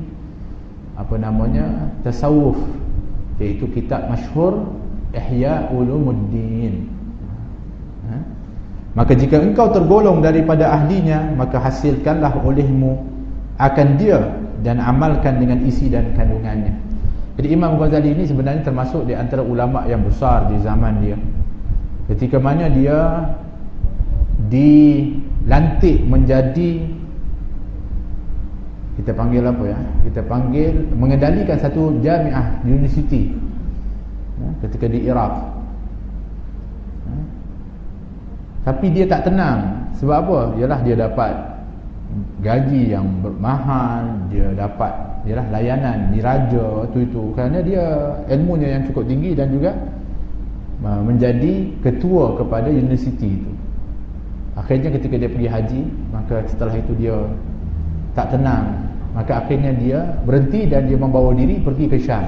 tasawuf, iaitu kitab masyhur Ihya Ulumuddin. Maka jika engkau tergolong daripada ahlinya, maka hasilkanlah olehmu akan dia dan amalkan dengan isi dan kandungannya. Jadi Imam Ghazali ini sebenarnya termasuk di antara ulama yang besar di zaman dia. ketika mana dia dilantik menjadi, kita panggil apa ya, kita panggil mengendalikan satu jamiah, university, ketika di Iraq. Tapi dia tak tenang. Sebab apa? Ialah dia dapat gaji yang mahal, dia dapat ialah layanan diraja itu kerana dia ilmunya yang cukup tinggi dan juga menjadi ketua kepada universiti itu. Akhirnya ketika dia pergi haji, maka setelah itu dia tak tenang, maka akhirnya dia berhenti dan dia membawa diri pergi ke Syam.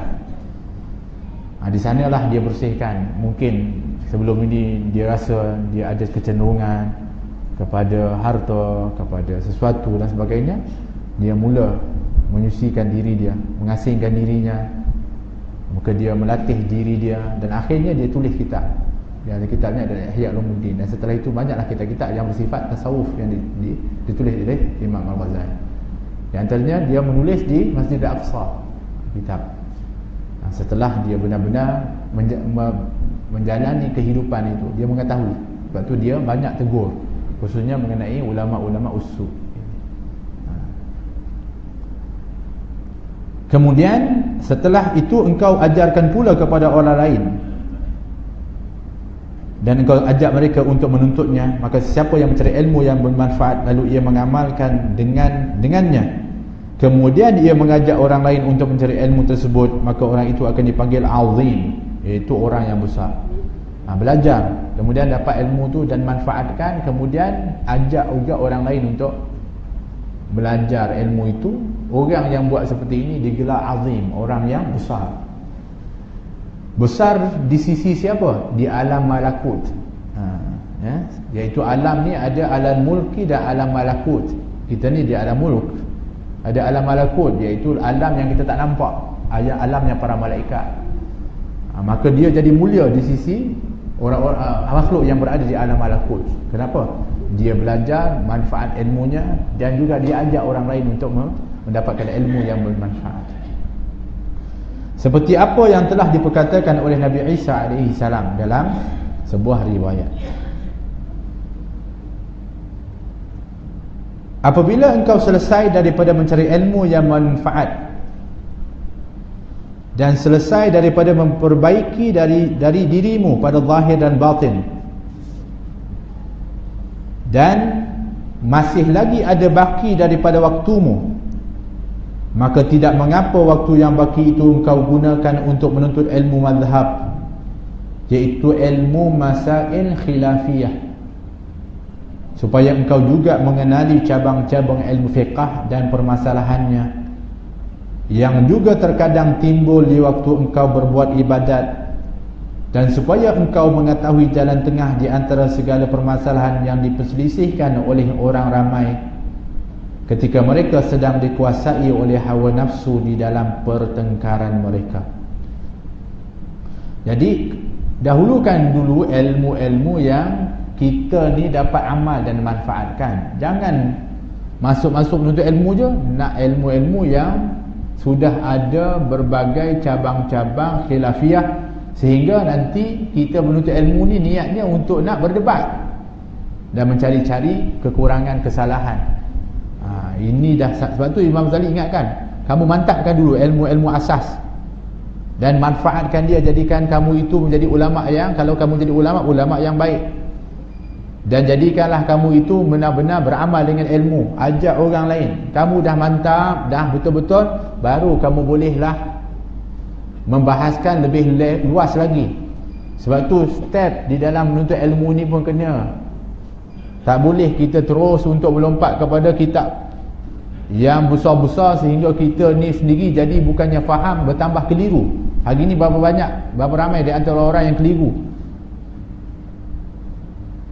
Di sanalah dia bersihkan. Mungkin sebelum ini dia rasa dia ada kecenderungan kepada harta, kepada sesuatu dan sebagainya. Dia mula menyucikan diri dia, mengasingkan dirinya. Maka dia melatih diri dia dan akhirnya dia tulis kitab. Dan kitabnya adalah Ihya Ulumuddin. Dan setelah itu banyaklah kitab-kitab yang bersifat tasawuf yang ditulis oleh Imam Al-Ghazali. Di antaranya dia menulis di Masjid Al-Aqsa kitab. Setelah dia benar-benar menjalani kehidupan itu, dia mengetahui. Sebab tu dia banyak tegur, khususnya mengenai ulama-ulama usul. Kemudian setelah itu engkau ajarkan pula kepada orang lain dan engkau ajak mereka untuk menuntutnya. Maka siapa yang mencari ilmu yang bermanfaat lalu ia mengamalkan dengannya, kemudian ia mengajak orang lain untuk mencari ilmu tersebut, maka orang itu akan dipanggil azim, iaitu orang yang besar. Belajar, kemudian dapat ilmu tu dan manfaatkan, kemudian ajak juga orang lain untuk belajar ilmu itu. Orang yang buat seperti ini digelar azim, orang yang besar. Besar di sisi siapa? Di alam malakut. Iaitu alam ni ada alam mulki dan alam malakut. Kita ni di alam mulk. Ada alam malakut, iaitu alam yang kita tak nampak, alamnya para malaikat. Maka dia jadi mulia di sisi orang-orang makhluk yang berada di alam malakut. Kenapa? Dia belajar manfaat ilmunya dan juga dia ajak orang lain untuk mendapatkan ilmu yang bermanfaat. Seperti apa yang telah diperkatakan oleh Nabi Isa alaihi salam dalam sebuah riwayat. Apabila engkau selesai daripada mencari ilmu yang manfaat dan selesai daripada memperbaiki dari dirimu pada zahir dan batin, dan masih lagi ada baki daripada waktumu, maka tidak mengapa waktu yang baki itu engkau gunakan untuk menuntut ilmu mazhab, iaitu ilmu masail khilafiyah, supaya engkau juga mengenali cabang-cabang ilmu fiqah dan permasalahannya, yang juga terkadang timbul di waktu engkau berbuat ibadat, dan supaya engkau mengetahui jalan tengah di antara segala permasalahan yang diperselisihkan oleh orang ramai ketika mereka sedang dikuasai oleh hawa nafsu di dalam pertengkaran mereka. Jadi dahulukan dulu ilmu-ilmu yang kita ni dapat amal dan manfaatkan. Jangan masuk-masuk menuntut ilmu je, nak ilmu-ilmu yang sudah ada berbagai cabang-cabang khilafiyah, sehingga nanti kita menuntut ilmu ni niatnya untuk nak berdebat dan mencari-cari kekurangan, kesalahan. Ini dah, sebab tu Imam Ghazali ingatkan, kamu mantapkan dulu ilmu-ilmu asas dan manfaatkan dia, jadikan kamu itu menjadi ulama yang, kalau kamu jadi ulama yang baik. Dan jadikanlah kamu itu benar-benar beramal dengan ilmu. Ajak orang lain. Kamu dah mantap, dah betul-betul, baru kamu bolehlah membahaskan lebih luas lagi. Sebab tu step di dalam menuntut ilmu ni pun kena. Tak boleh kita terus untuk melompat kepada kitab yang besar-besar sehingga kita ni sendiri jadi bukannya faham, bertambah keliru. Hari ni berapa ramai di antara orang yang keliru.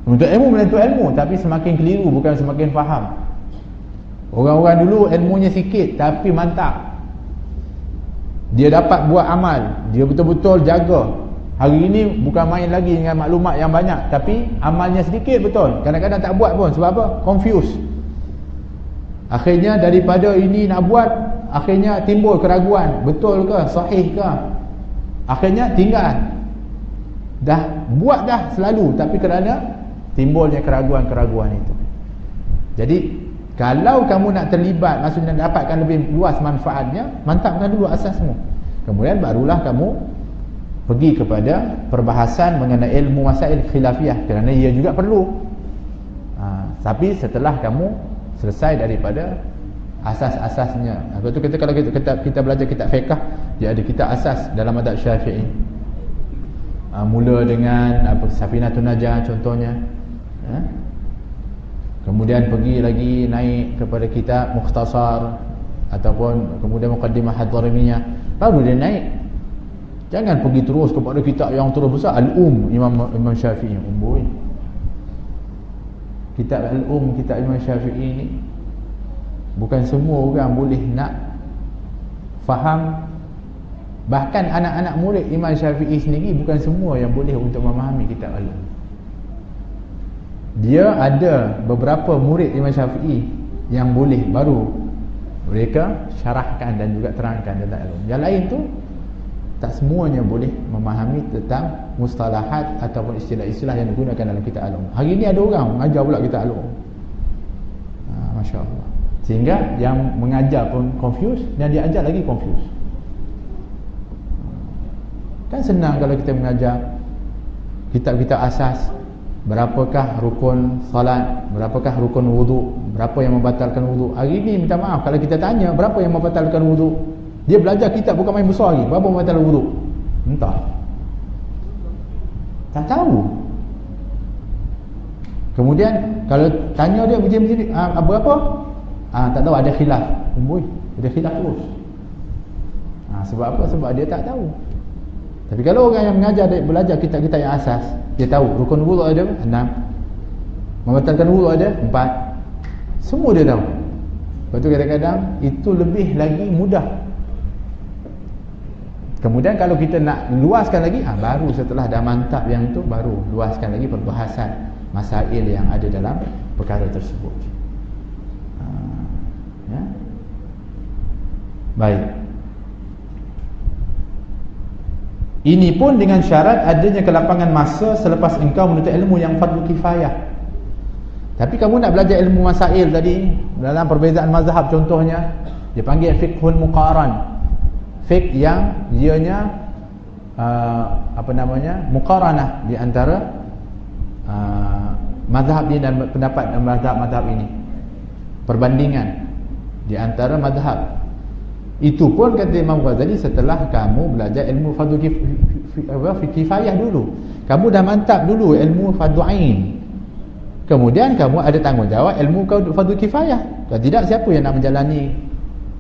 Untuk ilmu menuntut ilmu, tapi semakin keliru, bukan semakin faham. Orang-orang dulu ilmunya sikit tapi mantap, dia dapat buat amal, dia betul-betul jaga. Hari ini bukan main lagi dengan maklumat yang banyak, tapi amalnya sedikit betul. Kadang-kadang tak buat pun. Sebab apa? Confused. Akhirnya daripada ini nak buat, akhirnya timbul keraguan, betul ke, sahih ke, akhirnya tinggal. dah buat dah selalu, tapi kerana timbulnya keraguan-keraguan itu. Jadi kalau kamu nak terlibat, maksudnya dapatkan lebih luas manfaatnya, mantapkan dulu asasmu. Kemudian barulah kamu pergi kepada perbahasan mengenai ilmu masail khilafiyah, kerana ia juga perlu. Tapi setelah kamu selesai daripada asas-asasnya. Sebab tu kalau kita belajar kitab fiqh, dia ada kitab asas dalam mazhab Syafi'i. Mula dengan Safinatun Najah contohnya. Kemudian pergi lagi naik kepada kitab Mukhtasar, ataupun kemudian Muqaddimah Hadharimiyah, baru dia naik. Jangan pergi terus kepada kitab yang terus besar, Imam Syafi'i. Kitab kitab Imam Syafi'i ni bukan semua orang boleh nak faham. Bahkan anak-anak murid Imam Syafi'i sendiri bukan semua yang boleh untuk memahami kitab Dia ada beberapa murid Imam Syafi'i yang boleh, baru mereka syarahkan dan juga terangkan tentang ilmu. Yang lain tu tak semuanya boleh memahami tentang mustalahat ataupun istilah-istilah yang digunakan dalam kitab ulum. Hari ni ada orang mengajar pula kitab ulum. Masya Allah. Sehingga yang mengajar pun confused, dan dia ajar lagi confused. Kan senang kalau kita mengajar kitab-kitab asas, berapakah rukun salat, berapakah rukun wudu, berapa yang membatalkan wudu. Hari ni minta maaf, kalau kita tanya berapa yang membatalkan wudu, dia belajar kitab bukan main besar lagi, berapa membatalkan wudu, entah, tak tahu. Kemudian kalau tanya dia begini-begini, berapa? Tak tahu, ada khilaf. Ada khilaf terus. Sebab apa? Sebab dia tak tahu. Tapi kalau orang yang mengajar, belajar kitab-kitab yang asas, dia tahu rukun wudu ada 6, membatalkan wudu ada 4, semua dia tahu. Lepas tu kadang-kadang itu lebih lagi mudah. Kemudian kalau kita nak luaskan lagi, baru setelah dah mantap yang tu, baru luaskan lagi perbahasan masail yang ada dalam perkara tersebut. Ya? Baik. Ini pun dengan syarat adanya kelapangan masa selepas engkau menuntut ilmu yang fardu kifayah. Tapi kamu nak belajar ilmu masail tadi, dalam perbezaan mazhab contohnya, dia panggil fiqhul muqaran. Fiqh yang ianya muqaranah di antara mazhab ini dan pendapat mazhab ini. Perbandingan di antara mazhab. Itu pun kata Imam Ghazali setelah kamu belajar ilmu fardu kifayah dulu. Kamu dah mantap dulu ilmu fardu ain. Kemudian kamu ada tanggungjawab ilmu fardu kifayah. Kalau tidak, siapa yang nak menjalani,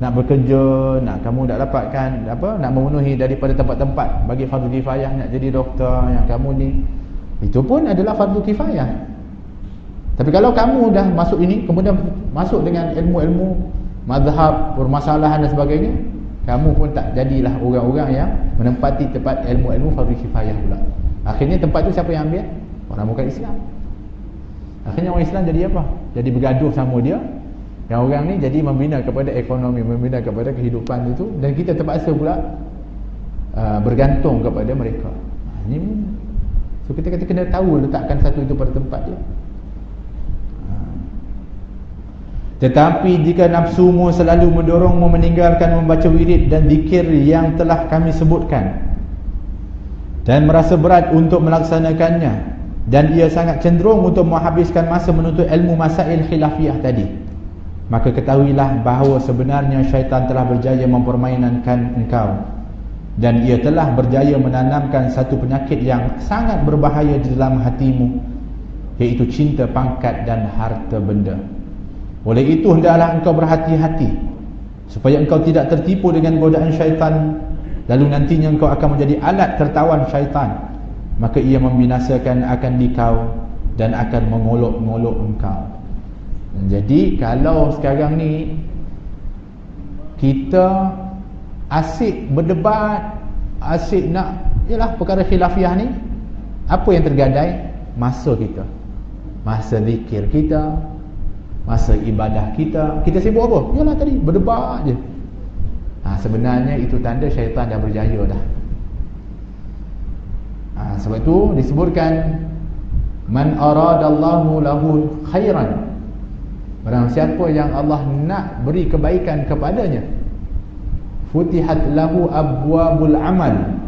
nak bekerja, nak kamu nak dapatkan nak memenuhi daripada tempat-tempat bagi fardu kifayah, nak jadi doktor yang kamu ni, itu pun adalah fardu kifayah. Tapi kalau kamu dah masuk ini, kemudian masuk dengan ilmu-ilmu mazhab, permasalahan dan sebagainya, kamu pun tak jadilah orang-orang yang menempati tempat ilmu-ilmu fardu kifayah pula. Akhirnya tempat tu siapa yang ambil? Orang bukan Islam. Akhirnya orang Islam jadi apa? Jadi bergaduh sama dia. Yang orang ni jadi membina kepada ekonomi, membina kepada kehidupan itu, dan kita terpaksa pula bergantung kepada mereka. Ini so kita kena tahu letakkan satu itu pada tempat dia. Tetapi jika nafsumu selalu mendorongmu meninggalkan membaca wirid dan zikir yang telah kami sebutkan, dan merasa berat untuk melaksanakannya, dan ia sangat cenderung untuk menghabiskan masa menuntut ilmu masail khilafiyah tadi, maka ketahuilah bahawa sebenarnya syaitan telah berjaya mempermainkan engkau, dan ia telah berjaya menanamkan satu penyakit yang sangat berbahaya di dalam hatimu, iaitu cinta pangkat dan harta benda. Oleh itu hendaklah engkau berhati-hati supaya engkau tidak tertipu dengan godaan syaitan, lalu nantinya engkau akan menjadi alat tertawan syaitan, maka ia membinasakan akan dikau dan akan mengolok-ngolok engkau. Jadi kalau sekarang ni kita asyik berdebat, asyik nak perkara khilafiyah ni, apa yang tergadai? Masa kita, masa zikir kita, masa ibadah kita. Kita sibuk apa? Yalah tadi berdebat je. Sebenarnya itu tanda syaitan dah berjaya dah. Sebab itu disebutkan man aradallahu lahu khairan, barang siapa yang Allah nak beri kebaikan kepadanya, futihat lahu abwabul amal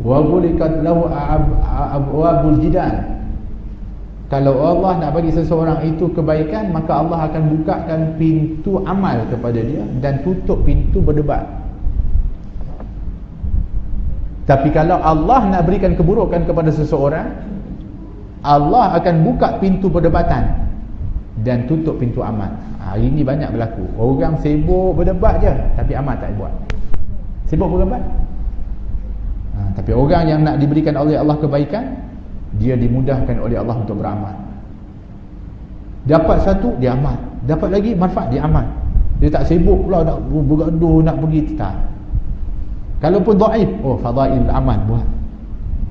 wa ghuliqat lahu abwabul jidal. Kalau Allah nak bagi seseorang itu kebaikan, maka Allah akan bukakan pintu amal kepada dia dan tutup pintu berdebat. Tapi kalau Allah nak berikan keburukan kepada seseorang, Allah akan buka pintu perdebatan dan tutup pintu amal. Hari ini banyak berlaku. Orang sibuk berdebat je, tapi amal tak buat. Sibuk berdebat. Tapi orang yang nak diberikan oleh Allah kebaikan, dia dimudahkan oleh Allah untuk beramal. Dapat satu, dia amal. Dapat lagi, manfaat, dia amal. Dia tak sibuk pula nak bergaduh, nak pergi, tak. Kalaupun dhaif, fadail amal, buat.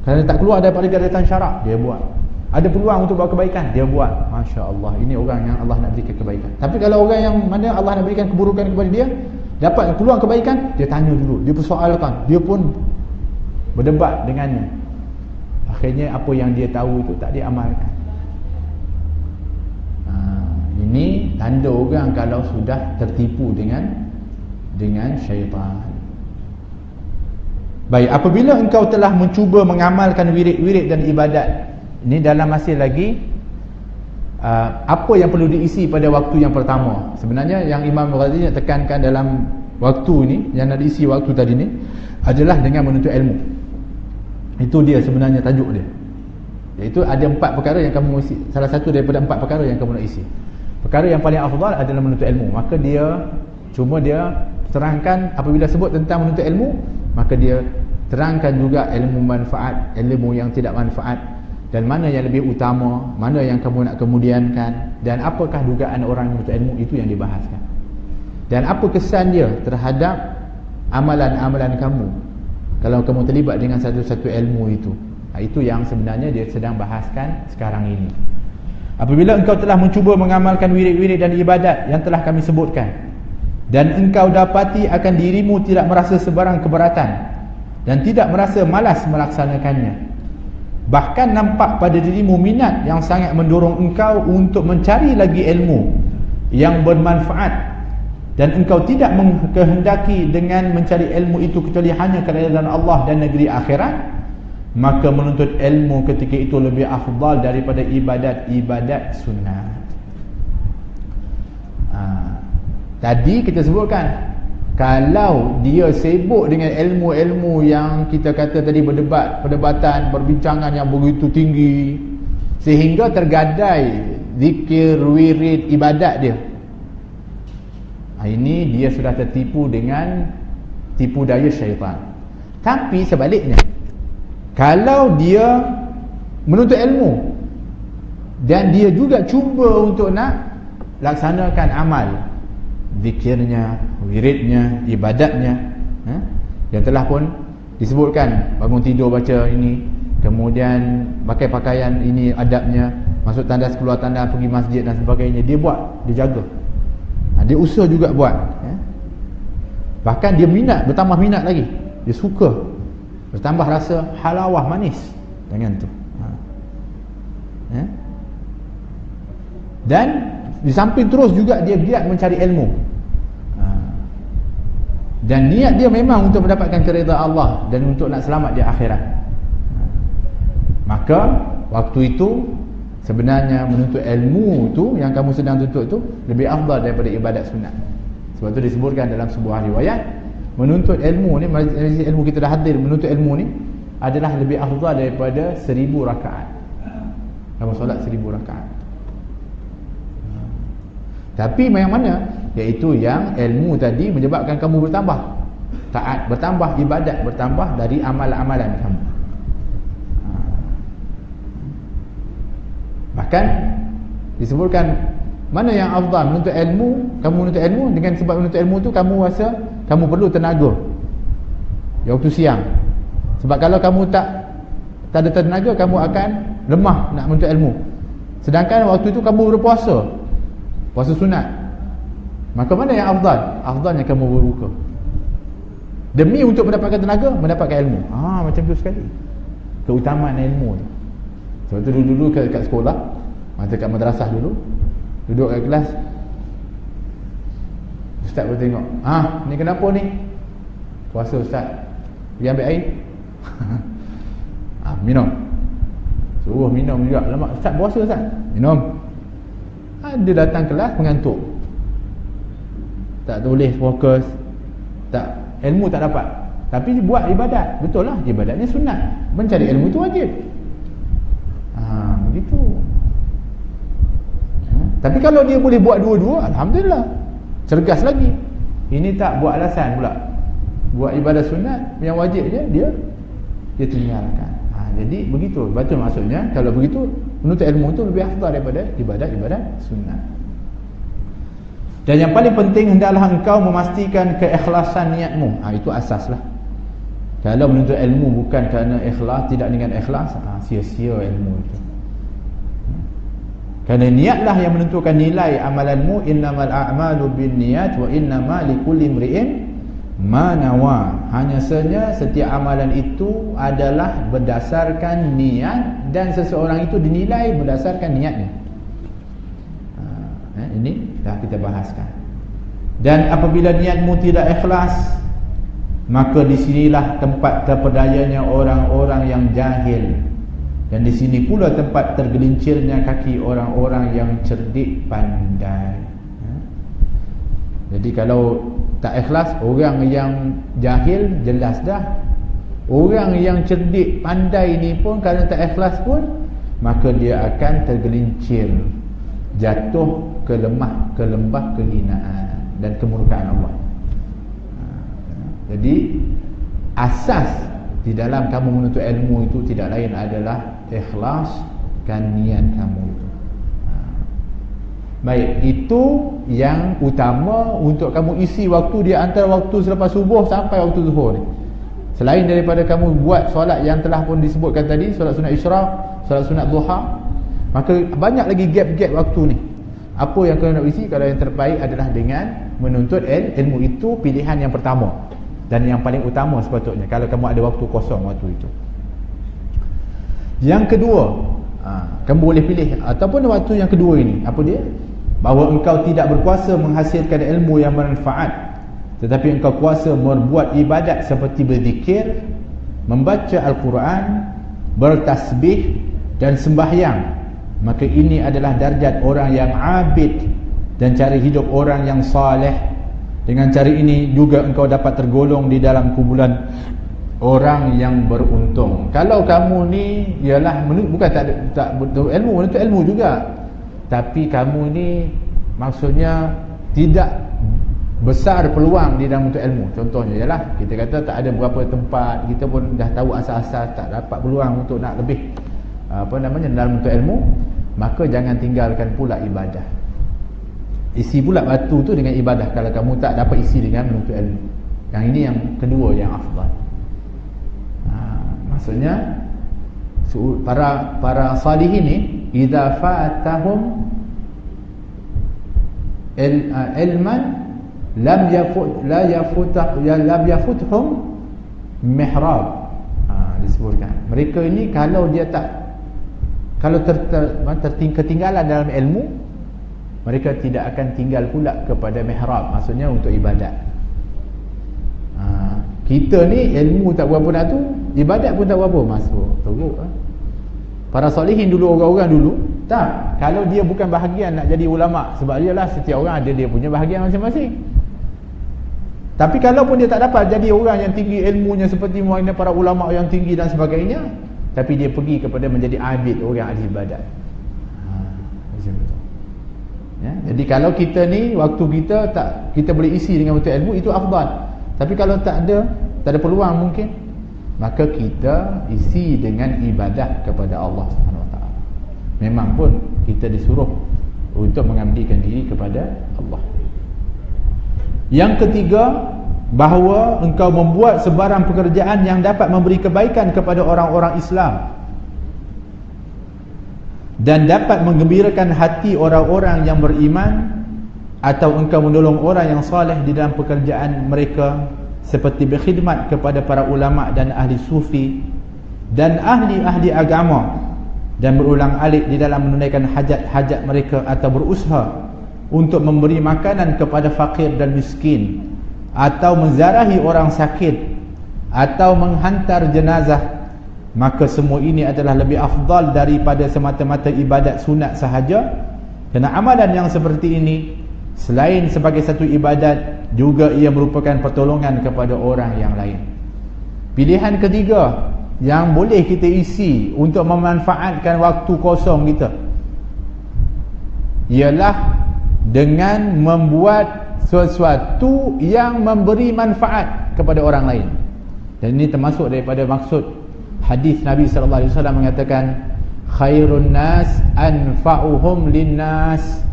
Kalau tak keluar daripada garisan syarak, dia buat. Ada peluang untuk buat kebaikan, dia buat. Masya Allah, ini orang yang Allah nak berikan kebaikan. Tapi kalau orang yang mana Allah nak berikan keburukan kepada dia, dapat peluang kebaikan, dia tanya dulu, dia persoalkan, dia pun berdebat dengannya. Akhirnya apa yang dia tahu itu tak diamalkan. Ini tanda orang kalau sudah tertipu dengan syaitan. Baik, apabila engkau telah mencuba mengamalkan wirid-wirid dan ibadat, ini dalam masih lagi apa yang perlu diisi pada waktu yang pertama. Sebenarnya yang Imam Ghazali nak tekankan dalam waktu ini, yang nak diisi waktu tadi ni, adalah dengan menuntut ilmu. Itu dia sebenarnya tajuk dia. Iaitu ada 4 perkara yang kamu isi. Salah satu daripada 4 perkara yang kamu nak isi. Perkara yang paling afdal adalah menuntut ilmu. Maka dia terangkan, apabila sebut tentang menuntut ilmu, maka dia terangkan juga ilmu manfaat, ilmu yang tidak manfaat, dan mana yang lebih utama, mana yang kamu nak kemudiankan, dan apakah dugaan orang menuntut ilmu, itu yang dibahaskan. Dan apa kesan dia terhadap amalan-amalan kamu kalau kamu terlibat dengan satu-satu ilmu itu. Itu yang sebenarnya dia sedang bahaskan sekarang ini. Apabila engkau telah mencuba mengamalkan wirid-wirid dan ibadat yang telah kami sebutkan, dan engkau dapati akan dirimu tidak merasa sebarang keberatan dan tidak merasa malas melaksanakannya, bahkan nampak pada dirimu minat yang sangat mendorong engkau untuk mencari lagi ilmu yang bermanfaat, dan engkau tidak mengkehendaki dengan mencari ilmu itu kecuali hanya keridhaan Allah dan negeri akhirat, maka menuntut ilmu ketika itu lebih afdal daripada ibadat-ibadat sunat. Tadi kita sebutkan, kalau dia sibuk dengan ilmu-ilmu yang kita kata tadi, perdebatan, perbincangan yang begitu tinggi, sehingga tergadai zikir, wirid, ibadat dia, ini dia sudah tertipu dengan tipu daya syaitan. Tapi sebaliknya, kalau dia menuntut ilmu dan dia juga cuba untuk nak laksanakan amal, zikirnya, wiridnya, ibadatnya, yang telah pun disebutkan, bangun tidur baca ini, kemudian pakai pakaian ini, adabnya, masuk tandas keluar tandas, pergi masjid dan sebagainya, dia buat, dia jaga, dia usaha juga buat, bahkan dia minat, bertambah minat lagi, dia suka, bertambah rasa halawah manis dengan tu. Dan di samping terus juga dia giat mencari ilmu, dan niat dia memang untuk mendapatkan keridhaan Allah dan untuk nak selamat di akhirat. Maka waktu itu sebenarnya menuntut ilmu tu yang kamu sedang tuntut tu lebih afdal daripada ibadat sunat. Sebab tu disebutkan dalam sebuah riwayat, menuntut ilmu ni, majlis ilmu kita dah hadir, menuntut ilmu ni adalah lebih afdal daripada 1000 rakaat. Kamu solat 1000 rakaat. Tapi yang mana? Iaitu yang ilmu tadi menyebabkan kamu bertambah taat, bertambah ibadat, bertambah dari amalan-amalan kamu. Bahkan disebutkan mana yang afdal, menuntut ilmu, kamu menuntut ilmu, dengan sebab menuntut ilmu tu kamu rasa kamu perlu tenaga di waktu siang. Sebab kalau kamu tak ada tenaga, kamu akan lemah nak menuntut ilmu. Sedangkan waktu itu kamu berpuasa, puasa sunat, maka mana yang afdal? Afdalnya kamu berbuka. Demi untuk mendapatkan tenaga, mendapatkan ilmu. Macam tu sekali keutamaan ilmu tu. Sebab tu dulu kat sekolah, masa kat madrasah dulu, duduk kat kelas, ustaz pun tengok, ni kenapa ni? Puasa ustaz. Pergi ambil air. Minum. Suruh minum juga. Lama ustaz puasa ustaz. Minum. Dia datang kelas mengantuk, tak tulis, fokus, tak, ilmu tak dapat. Tapi buat ibadat. Betul lah, ibadat ni sunat. Mencari ilmu tu wajib. Begitu. Tapi kalau dia boleh buat dua-dua, alhamdulillah, cergas lagi. Ini tak buat alasan pula. Buat ibadat sunat, yang wajib je dia tinggalkan. Jadi begitu. Betul maksudnya, kalau begitu menuntut ilmu tu lebih afdal daripada ibadat-ibadat sunat. Dan yang paling penting, hendaklah engkau memastikan keikhlasan niatmu. Itu asas lah. Kalau menuntut ilmu bukan kerana ikhlas, tidak dengan ikhlas, sia-sia ilmu itu. Kerana niatlah yang menentukan nilai amalanmu. Innamal a'malu binniyat wa innama likulli imri'in ma nawa. Hanya saja setiap amalan itu adalah berdasarkan niat, dan seseorang itu dinilai berdasarkan niatnya. Ini dah kita bahaskan. Dan apabila niatmu tidak ikhlas, maka di sinilah tempat terpedayanya orang-orang yang jahil, dan di sini pula tempat tergelincirnya kaki orang-orang yang cerdik pandai. Jadi kalau tak ikhlas, orang yang jahil jelas dah. Orang yang cerdik pandai ni pun kalau tak ikhlas pun, maka dia akan tergelincir, jatuh ke lembah kehinaan dan kemurkaan Allah. Jadi asas di dalam kamu menuntut ilmu itu tidak lain adalah ikhlaskan niat kamu itu. Baik, itu yang utama untuk kamu isi waktu di antara waktu selepas subuh sampai waktu zuhur ni. Selain daripada kamu buat solat yang telah pun disebutkan tadi, solat sunat isyraq, solat sunat duha, maka banyak lagi gap-gap waktu ni. Apa yang kau nak isi? Kalau yang terbaik adalah dengan menuntut ilmu. Itu pilihan yang pertama dan yang paling utama sepatutnya kalau kamu ada waktu kosong waktu itu. Yang kedua, kamu boleh pilih ataupun waktu yang kedua ini, apa dia? Bahawa engkau tidak berkuasa menghasilkan ilmu yang bermanfaat, tetapi engkau kuasa berbuat ibadat seperti berzikir, membaca Al-Quran, bertasbih dan sembahyang. Maka ini adalah darjat orang yang abid dan cara hidup orang yang saleh. Dengan cara ini juga engkau dapat tergolong di dalam kumpulan orang yang beruntung. Kalau kamu ni ialah bukan tak ilmu, menuntut ilmu juga, tapi kamu ni maksudnya tidak besar peluang di dalam menuntut ilmu. Contohnya ialah kita kata tak ada berapa tempat, kita pun dah tahu asal-asal, tak dapat peluang untuk nak lebih dalam menuntut ilmu, maka jangan tinggalkan pula ibadah. Isi pula waktu tu dengan ibadah kalau kamu tak dapat isi dengan menuntut ilmu. Yang ini yang kedua yang afdal. Maksudnya para salihin ni idza fatahum ilman lam yafuthum mihrab. Disebutkan mereka ini kalau dia ketinggalan dalam ilmu, mereka tidak akan tinggal pula kepada mihrab, maksudnya untuk ibadat. Kita ni ilmu tak berapa nak tu, ibadat pun tak berapa masuk. Teruk. Para salihin dulu, orang-orang dulu tak, kalau dia bukan bahagian nak jadi ulama, sebab dia lah setiap orang ada dia punya bahagian masing-masing. Tapi kalau pun dia tak dapat jadi orang yang tinggi ilmunya seperti mana para ulama yang tinggi dan sebagainya, tapi dia pergi kepada menjadi abid, orang ahli ibadat. Ya, jadi kalau kita ni waktu kita boleh isi dengan betul ilmu, itu afdal. Tapi kalau tak ada peluang mungkin, maka kita isi dengan ibadah kepada Allah Subhanahu Wa Taala. Memang pun kita disuruh untuk mengabdikan diri kepada Allah. Yang ketiga, bahawa engkau membuat sebarang pekerjaan yang dapat memberi kebaikan kepada orang-orang Islam dan dapat menggembirakan hati orang-orang yang beriman, atau engkau menolong orang yang saleh di dalam pekerjaan mereka, seperti berkhidmat kepada para ulama dan ahli sufi dan ahli-ahli agama, dan berulang-alik di dalam menunaikan hajat-hajat mereka atau berusaha untuk memberi makanan kepada fakir dan miskin, atau menzarahi orang sakit, atau menghantar jenazah, maka semua ini adalah lebih afdal daripada semata-mata ibadat sunat sahaja. Kerana amalan yang seperti ini, selain sebagai satu ibadat, juga ia merupakan pertolongan kepada orang yang lain. Pilihan ketiga yang boleh kita isi untuk memanfaatkan waktu kosong kita ialah dengan membuat sesuatu yang memberi manfaat kepada orang lain. Dan ini termasuk daripada maksud hadis Nabi SAW mengatakan, khairun nas anfa'uhum linnas.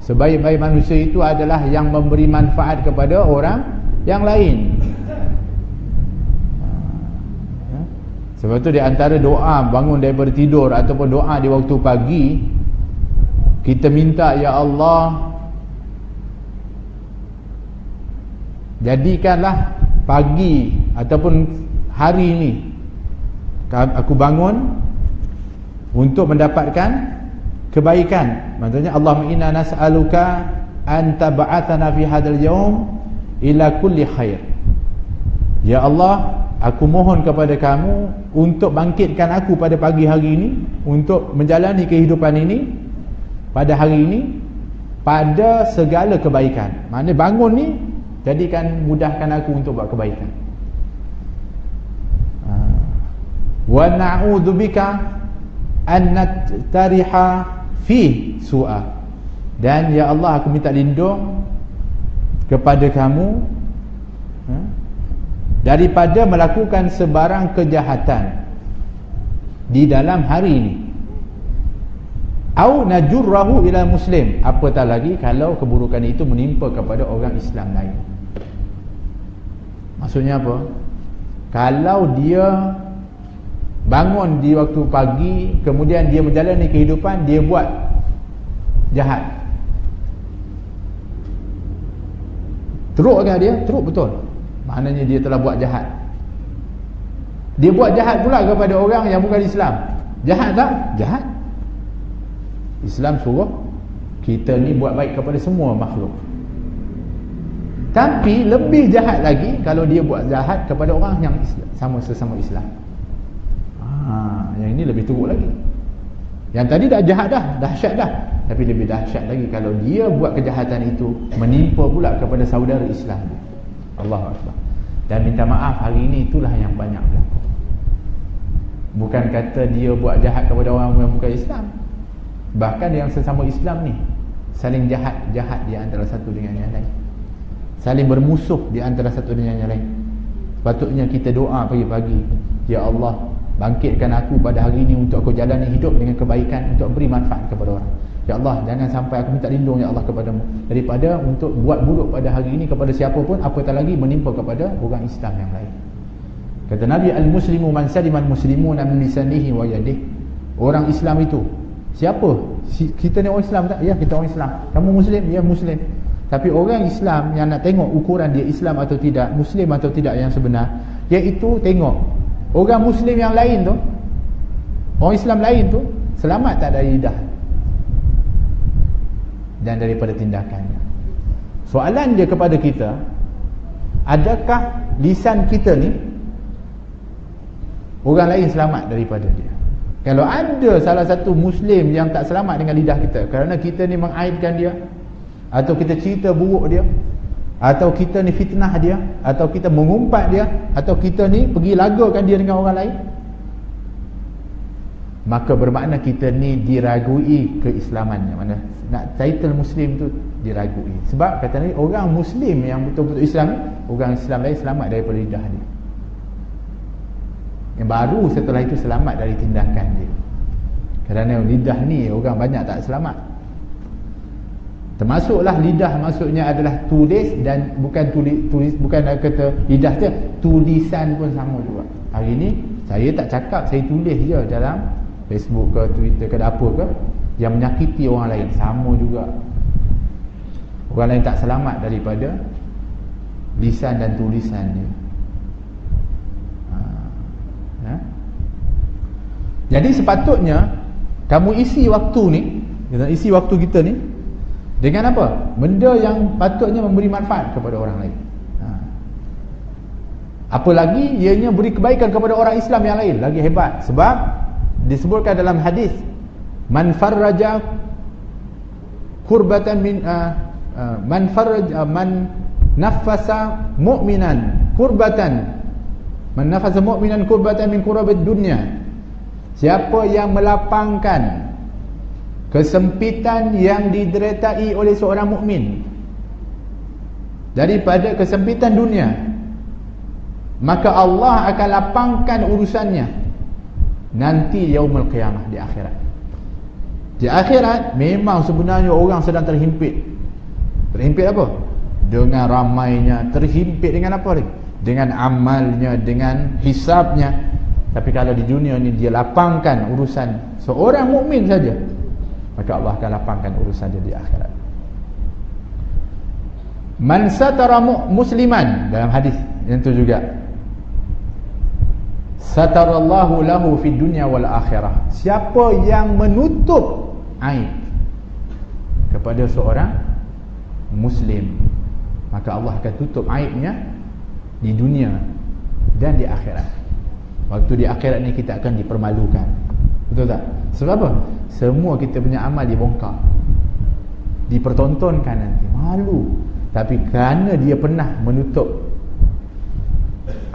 Sebaik-baik manusia itu adalah yang memberi manfaat kepada orang yang lain. Sebab itu di antara doa bangun daripada tidur ataupun doa di waktu pagi, kita minta, ya Allah, jadikanlah pagi ataupun hari ini aku bangun untuk mendapatkan kebaikan. Maksudnya, Allahumma inna nas'aluka an tab'athana fi hadzal yaum ila kulli khair. Ya Allah, aku mohon kepada kamu untuk bangkitkan aku pada pagi hari ini, untuk menjalani kehidupan ini pada hari ini pada segala kebaikan. Maknanya bangun ni, jadikan, mudahkan aku untuk buat kebaikan. Wa na'udzubika an nattariha fi su'a. Dan ya Allah, aku minta lindung kepada kamu daripada melakukan sebarang kejahatan di dalam hari ini. Au najurrahu ila muslim, apatah lagi kalau keburukan itu menimpa kepada orang Islam lain. Maksudnya apa? Kalau dia bangun di waktu pagi, kemudian dia menjalani kehidupan, dia buat jahat, teruk kan dia? Teruk betul. Maknanya dia telah buat jahat. Dia buat jahat pula kepada orang yang bukan Islam. Jahat tak? Jahat. Islam suruh kita ni buat baik kepada semua makhluk. Tapi lebih jahat lagi kalau dia buat jahat kepada orang yang sesama Islam. Yang ini lebih teruk lagi. Yang tadi dah jahat dah, dahsyat dah. Tapi lebih dahsyat lagi kalau dia buat kejahatan itu menimpa pula kepada saudara Islam. Allahu Akbar. Dan minta maaf, hari ini itulah yang banyak berlaku. Bukan kata dia buat jahat kepada orang yang bukan Islam, bahkan yang sesama Islam ni saling jahat di antara satu dengan yang lain, saling bermusuh di antara satu dengan yang lain. Patutnya kita doa pagi-pagi, ya Allah, bangkitkan aku pada hari ini untuk aku jalani hidup dengan kebaikan, untuk beri manfaat kepada orang. Ya Allah, jangan sampai aku minta lindung ya Allah kepadamu daripada untuk buat buruk pada hari ini kepada siapa pun, apatah lagi menimpa kepada orang Islam yang lain. Kata Nabi, al-muslimu man saliman muslimuna min lisanihi wa yadihi. Orang Islam itu siapa? Kita ni orang Islam tak? Ya, kita orang Islam. Kamu Muslim? Ya, Muslim. Tapi orang Islam yang nak tengok ukuran dia Islam atau tidak, Muslim atau tidak yang sebenar, iaitu tengok orang Muslim yang lain tu, orang Islam lain tu selamat tak dari lidah dan daripada tindakannya. Soalan dia kepada kita, adakah lisan kita ni orang lain selamat daripada dia? Kalau ada salah satu Muslim yang tak selamat dengan lidah kita kerana kita ni mengaibkan dia, atau kita cerita buruk dia, atau kita ni fitnah dia, atau kita mengumpat dia, atau kita ni pergi lagakan dia dengan orang lain, maka bermakna kita ni diragui keislamannya. Mana nak title Muslim tu diragui. Sebab kata ni orang Muslim yang betul-betul Islam, orang Islam lain selamat daripada lidah dia, yang baru setelah itu selamat dari tindakan dia. Kerana lidah ni orang banyak tak selamat. Termasuklah lidah, maksudnya adalah tulis, dan bukan tulis bukan kata lidah dia, tulisan pun sama juga. Hari ni saya tak cakap, saya tulis je dalam Facebook ke Twitter ke apa ke yang menyakiti orang lain, sama juga. Orang lain tak selamat daripada lisan dan tulisan dia. Jadi sepatutnya kamu isi waktu ni, isi waktu kita ni dengan apa? Benda yang patutnya memberi manfaat kepada orang lain. Apalagi ianya beri kebaikan kepada orang Islam yang lain, lagi hebat. Sebab disebutkan dalam hadis, man farraja kurbatan min man nafasa mu'minan kurbatan, man nafasa mu'minan kurbatan min kurabat dunya. Siapa yang melapangkan kesempitan yang dideretai oleh seorang mukmin daripada kesempitan dunia, maka Allah akan lapangkan urusannya nanti yaumul qiyamah, di akhirat. Di akhirat memang sebenarnya orang sedang terhimpit. Terhimpit apa? Dengan ramainya. Terhimpit dengan apa ni? Dengan amalnya, dengan hisabnya. Tapi kalau di dunia ni dia lapangkan urusan seorang mukmin saja, maka Allah akan lapangkan urusan dia di akhirat. Man satara musliman, dalam hadis yang itu juga, satarallahu lahu fid dunya wal akhirah. Siapa yang menutup aib kepada seorang muslim, maka Allah akan tutup aibnya di dunia dan di akhirat. Waktu di akhirat ni kita akan dipermalukan. Betul tak? Sebab apa? Semua kita punya amal dibongkar, dipertontonkan nanti. Malu. Tapi kerana dia pernah menutup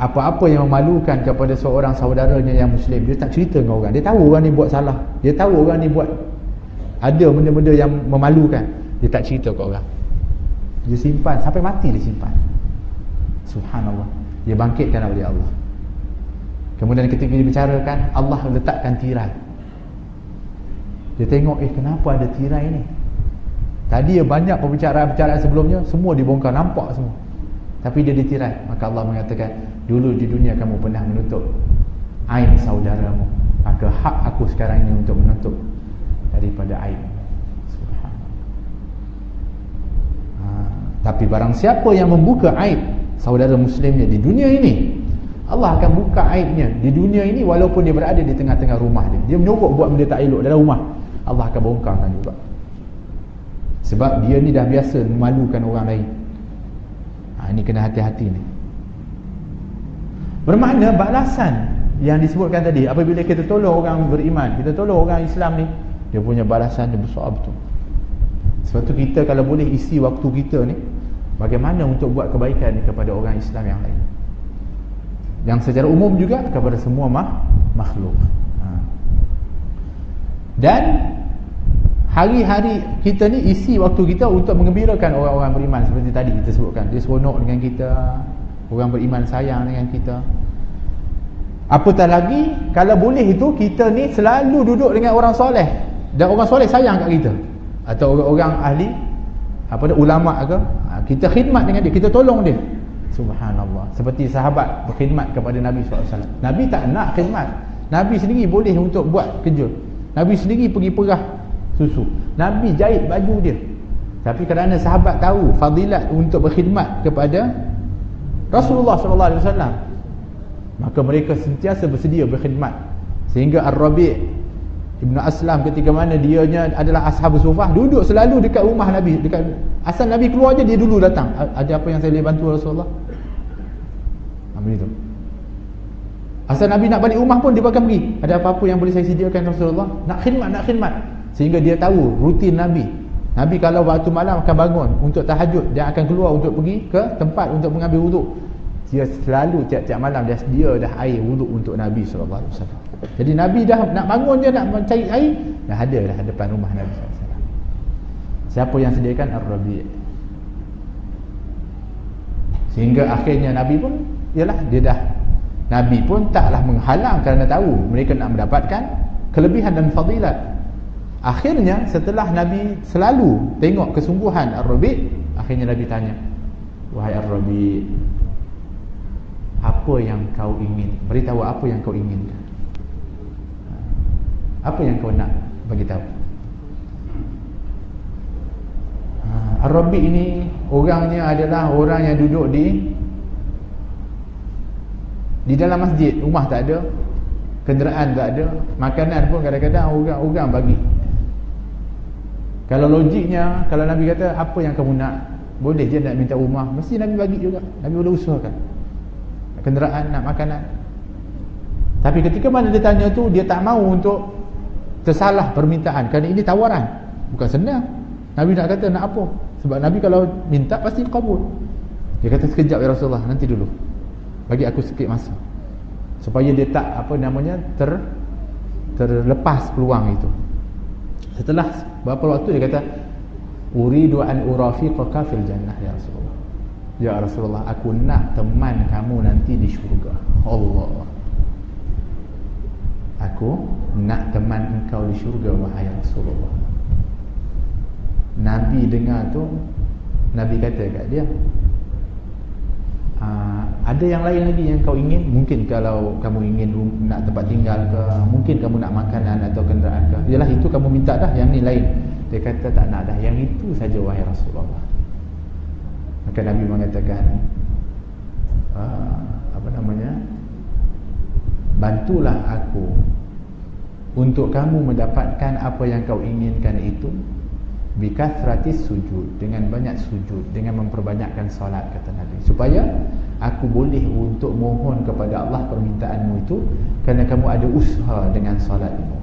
apa-apa yang memalukan kepada seorang saudaranya yang Muslim, dia tak cerita dengan orang. Dia tahu orang ni buat salah, dia tahu orang ni buat ada benda-benda yang memalukan, dia tak cerita ke orang. Dia simpan sampai mati, dia simpan. Subhanallah. Dia bangkitkan oleh Allah. Kemudian ketika dia bicarakan, Allah letakkan tirai. Dia tengok, kenapa ada tirai ni? Tadi banyak perbicaraan-perbicaraan sebelumnya, semua dibongkar, nampak semua. Tapi dia ditirai. Maka Allah mengatakan, dulu di dunia kamu pernah menutup aib saudaramu, maka hak aku sekarang ini untuk menutup daripada aib. Tapi barang siapa yang membuka aib saudara muslimnya di dunia ini, Allah akan buka aibnya di dunia ini walaupun dia berada di tengah-tengah rumah dia. Dia menyogok buat benda tak elok dalam rumah, Allah akan bongkarkan juga. Sebab dia ni dah biasa memalukan orang lain. Ini kena hati-hati ni. Bermakna balasan yang disebutkan tadi, apabila kita tolong orang beriman, kita tolong orang Islam ni, dia punya balasan dia besar betul. Sebab tu kita kalau boleh isi waktu kita ni bagaimana untuk buat kebaikan kepada orang Islam yang lain, yang secara umum juga kepada semua makhluk. Dan hari-hari kita ni isi waktu kita untuk menggembirakan orang-orang beriman. Seperti tadi kita sebutkan, dia seronok dengan kita, orang beriman sayang dengan kita. Apatah lagi kalau boleh itu kita ni selalu duduk dengan orang soleh, dan orang soleh sayang kat kita, atau orang-orang ahli ulama ke, kita khidmat dengan dia, kita tolong dia. Subhanallah. Seperti sahabat berkhidmat kepada Nabi SAW. Nabi tak nak khidmat, Nabi sendiri boleh untuk buat kerja. Nabi sendiri pergi perah susu, Nabi jahit baju dia. Tapi kerana sahabat tahu fadilat untuk berkhidmat kepada Rasulullah SAW, maka mereka sentiasa bersedia berkhidmat. Sehingga Ar-Rabi' Ibn Aslam ketika mana dianya adalah Ashabus Sufah, duduk selalu dekat rumah Nabi, dekat asal Nabi keluar je dia dulu datang. Ada apa yang saya boleh bantu Rasulullah? Begitu. Asal Nabi nak balik rumah pun dia akan pergi, ada apa-apa yang boleh saya sediakan Rasulullah? Nak khidmat. Sehingga dia tahu rutin Nabi. Nabi kalau waktu malam akan bangun untuk tahajud, dia akan keluar untuk pergi ke tempat untuk mengambil wuduk. Dia selalu tiap-tiap malam dia dah air wuduk untuk Nabi SAW. Jadi Nabi dah nak bangun, dia nak mencari air, dah ada depan rumah Nabi SAW. Siapa yang sediakan? Ar-Rabi'. Sehingga akhirnya Nabi pun, Nabi pun taklah menghalang kerana tahu mereka nak mendapatkan kelebihan dan fadilat. Akhirnya setelah Nabi selalu tengok kesungguhan Ar-Rabi', akhirnya Nabi tanya, wahai Ar-Rabi', apa yang kau ingin? Beritahu apa yang kau inginkan. Apa yang kau nak bagi tahu. Ar-Rabi' ini orangnya adalah orang yang duduk di dalam masjid, rumah tak ada, kenderaan tak ada, makanan pun kadang-kadang orang bagi. Kalau logiknya, kalau Nabi kata apa yang kamu nak, boleh je nak minta rumah, mesti Nabi bagi juga. Nabi boleh usahakan kenderaan, nak makanan. Tapi ketika mana dia tanya tu, dia tak mau untuk tersalah permintaan, kerana ini tawaran, bukan senang. Nabi nak kata nak apa, sebab Nabi kalau minta pasti kabul. Dia kata sekejap ya Rasulullah, nanti dulu, bagi aku sikit masa, supaya dia tak terlepas peluang itu. Setelah beberapa waktu dia kata, uridu an urafiqaka fil jannah ya Rasulullah. Ya Rasulullah, aku nak teman kamu nanti di syurga. Allah, aku nak teman engkau di syurga wahai Rasulullah. Nabi dengar tu, Nabi kata kat dia, ada yang lain lagi yang kau ingin? Mungkin kalau kamu ingin nak tempat tinggal ke, mungkin kamu nak makanan atau kenderaan ke. Yalah, itu kamu minta dah, yang ni lain. Dia kata tak nak dah, yang itu saja wahai Rasulullah. Maka Nabi mengatakan, bantulah aku untuk kamu mendapatkan apa yang kau inginkan itu, bikathratis sujud, dengan banyak sujud, dengan memperbanyakkan solat, kata Nabi, supaya aku boleh untuk mohon kepada Allah permintaanmu itu, kerana kamu ada usaha dengan solatmu.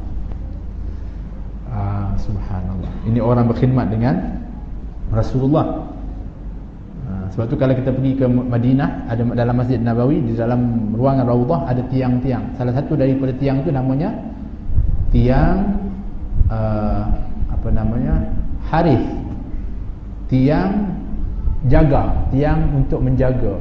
Subhanallah, ini orang berkhidmat dengan Rasulullah. Sebab tu kalau kita pergi ke Madinah, ada dalam Masjid Nabawi, di dalam ruangan Raudhah ada tiang-tiang. Salah satu daripada tiang tu namanya tiang Harith, tiang jaga, tiang untuk menjaga.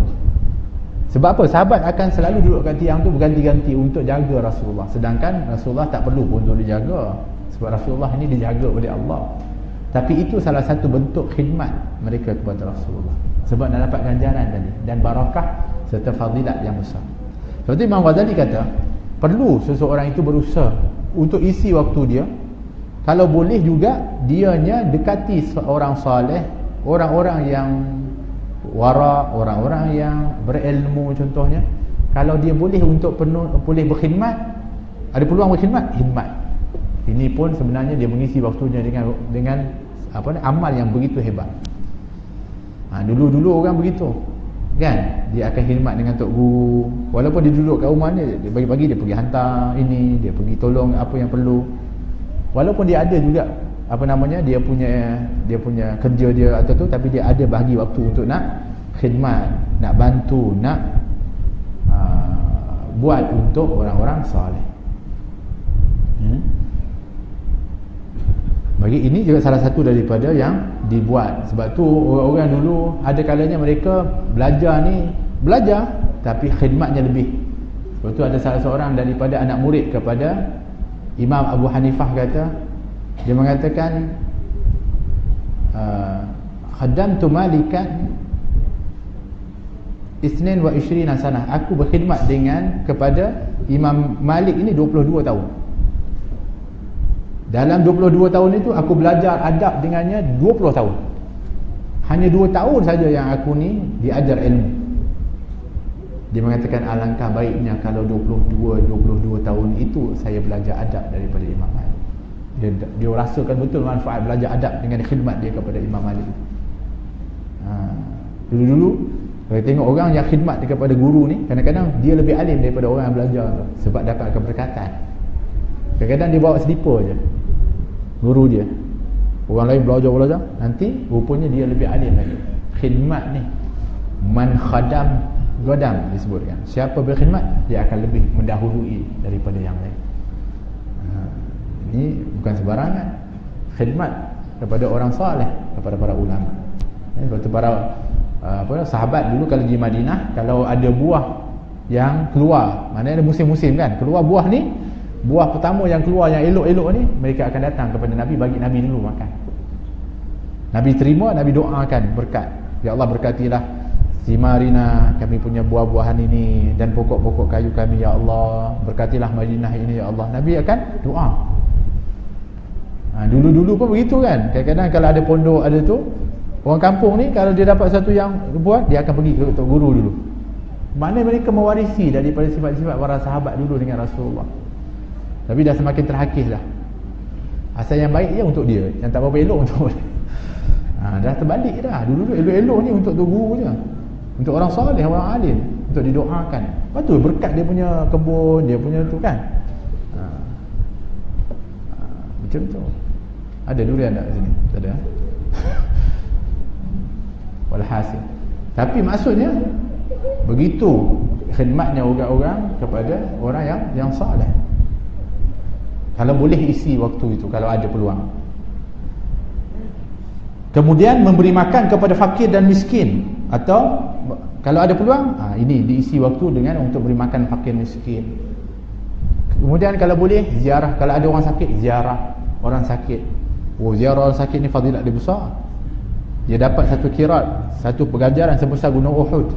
Sebab apa? Sahabat akan selalu duduk kat tiang tu berganti-ganti untuk jaga Rasulullah, sedangkan Rasulullah tak perlu pun untuk dijaga, sebab Rasulullah ini dijaga oleh Allah. Tapi itu salah satu bentuk khidmat mereka kepada Rasulullah, sebab nak dapat ganjaran tadi dan barakah serta fadilat yang besar. Sebab itu Imam Ghazali kata, perlu seseorang itu berusaha untuk isi waktu dia. Kalau boleh juga dianya dekati seorang soleh, orang-orang yang wara, orang-orang yang berilmu contohnya. Kalau dia boleh untuk boleh berkhidmat, ada peluang berkhidmat, khidmat. Ini pun sebenarnya dia mengisi waktunya dengan amal yang begitu hebat. Dulu-dulu orang begitu, kan? Dia akan khidmat dengan tok guru, walaupun dia duduk kat rumah ni, dia bagi-bagi, dia pergi hantar ini, dia pergi tolong apa yang perlu. Walaupun dia ada juga dia punya kerja dia atau tu, tapi dia ada bagi waktu untuk nak khidmat, nak bantu, nak buat untuk orang-orang soleh. Bagi ini juga salah satu daripada yang dibuat. Sebab tu orang-orang dulu ada kalanya mereka belajar tapi khidmatnya lebih. Sebab tu ada salah seorang daripada anak murid kepada Imam Abu Hanifah kata, dia mengatakan, khadamtu malikan 22 sanah, aku berkhidmat kepada Imam Malik ini 22 tahun. Dalam 22 tahun itu aku belajar adab dengannya 20 tahun. Hanya 2 tahun saja yang aku ni diajar ilmu. Dia mengatakan alangkah baiknya kalau 22 tahun itu saya belajar adab daripada Imam Malik. Dia rasakan betul manfaat belajar adab dengan khidmat dia kepada Imam Malik. Dulu-dulu kalau tengok orang yang khidmat kepada guru ni, kadang-kadang dia lebih alim daripada orang yang belajar tu, sebab dapat keberkatan. Kadang-kadang dia bawa selipar je guru dia, orang lain belajar, nanti rupanya dia lebih alim lagi. Khidmat ni, man khadam godam disebutkan. Siapa berkhidmat, dia akan lebih mendahului daripada yang lain. Ini bukan sembarangan. Khidmat kepada orang soleh, kepada para ulama. Sebab tu para sahabat dulu kalau di Madinah, kalau ada buah yang keluar, maknanya ada musim-musim kan, keluar buah ni, buah pertama yang keluar yang elok-elok ni, mereka akan datang kepada Nabi, bagi Nabi dulu makan. Nabi terima, Nabi doakan berkat. Ya Allah, berkatilah simarina, kami punya buah-buahan ini, dan pokok-pokok kayu kami, ya Allah. Berkatilah Madinah ini, ya Allah. Nabi akan doa. Dulu-dulu pun begitu kan. Kadang-kadang kalau ada pondok ada tu, Orang kampung ni kalau dia dapat satu yang buat, dia akan pergi ke tok guru dulu. Maknanya mereka mewarisi daripada sifat-sifat para sahabat dulu dengan Rasulullah. Tapi dah semakin terhakis dah. Asal yang baik je untuk dia, yang tak apa-apa elok untuk dia. Dah terbalik dah. Dulu elok-elok ni untuk tok guru je, untuk orang soleh, orang alim, untuk didoakan. Lepas tu berkat dia punya kebun, dia punya tu kan. Macam tu. Ada durian tak sini? Tak ada. Walhasil. Tapi maksudnya begitu khidmatnya orang-orang kepada orang yang soleh. Kalau boleh isi waktu itu, kalau ada peluang. Kemudian memberi makan kepada fakir dan miskin, atau kalau ada peluang, ini diisi waktu dengan untuk beri makan fakir miskin. Kemudian kalau boleh ziarah, kalau ada orang sakit, ziarah orang sakit. Ziarah orang sakit ni fadilat dia besar. Dia dapat satu kirat, satu pengajaran sebesar gunung Uhud.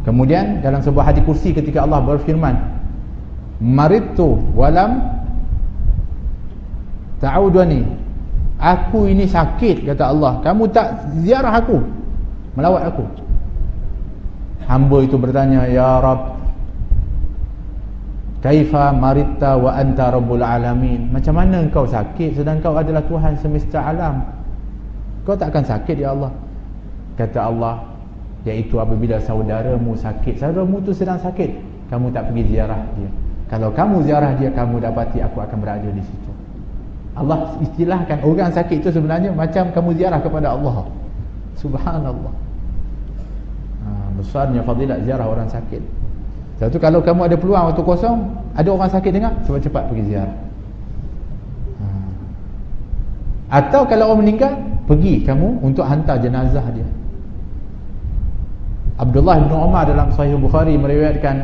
Kemudian dalam sebuah hadis kursi ketika Allah berfirman, maridtu walam ta'uduni, aku ini sakit, kata Allah, kamu tak ziarah aku, melawat aku. Hamba itu bertanya, ya Rabb, kaifa maridta wa anta rabbul alamin, macam mana engkau sakit sedang kau adalah Tuhan semesta alam? Kau takkan sakit ya Allah? Kata Allah, iaitu apabila saudaramu sakit, saudaramu tu sedang sakit, kamu tak pergi ziarah dia. Kalau kamu ziarah dia, kamu dapati aku akan berada di situ. Allah istilahkan orang sakit itu sebenarnya macam kamu ziarah kepada Allah. Subhanallah. Besarnya fadilat ziarah orang sakit. Satu, kalau kamu ada peluang waktu kosong, ada orang sakit dengar, cepat-cepat pergi ziarah. Atau kalau orang meninggal, pergi kamu untuk hantar jenazah dia. Abdullah bin Umar dalam Sahih Bukhari meriwayatkan,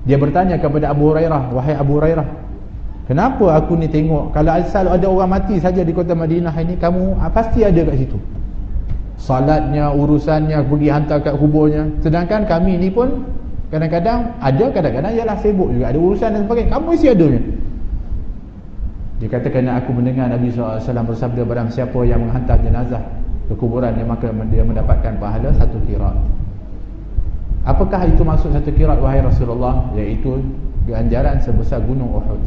dia bertanya kepada Abu Hurairah, wahai Abu Hurairah, kenapa aku ni tengok kalau asal ada orang mati saja di kota Madinah ini, kamu pasti ada kat situ, salatnya, urusannya, pergi hantar kat kuburnya. Sedangkan kami ni pun kadang-kadang ada, kadang-kadang ialah sibuk juga, ada urusan dan sebagainya, kamu isi adanya. Dia kata, kerana aku mendengar Nabi SAW bersabda, barang siapa yang menghantar jenazah ke kuburan dia, maka dia mendapatkan pahala satu kirat. Apakah itu maksud satu kirat wahai Rasulullah? Iaitu ganjaran sebesar gunung Uhud.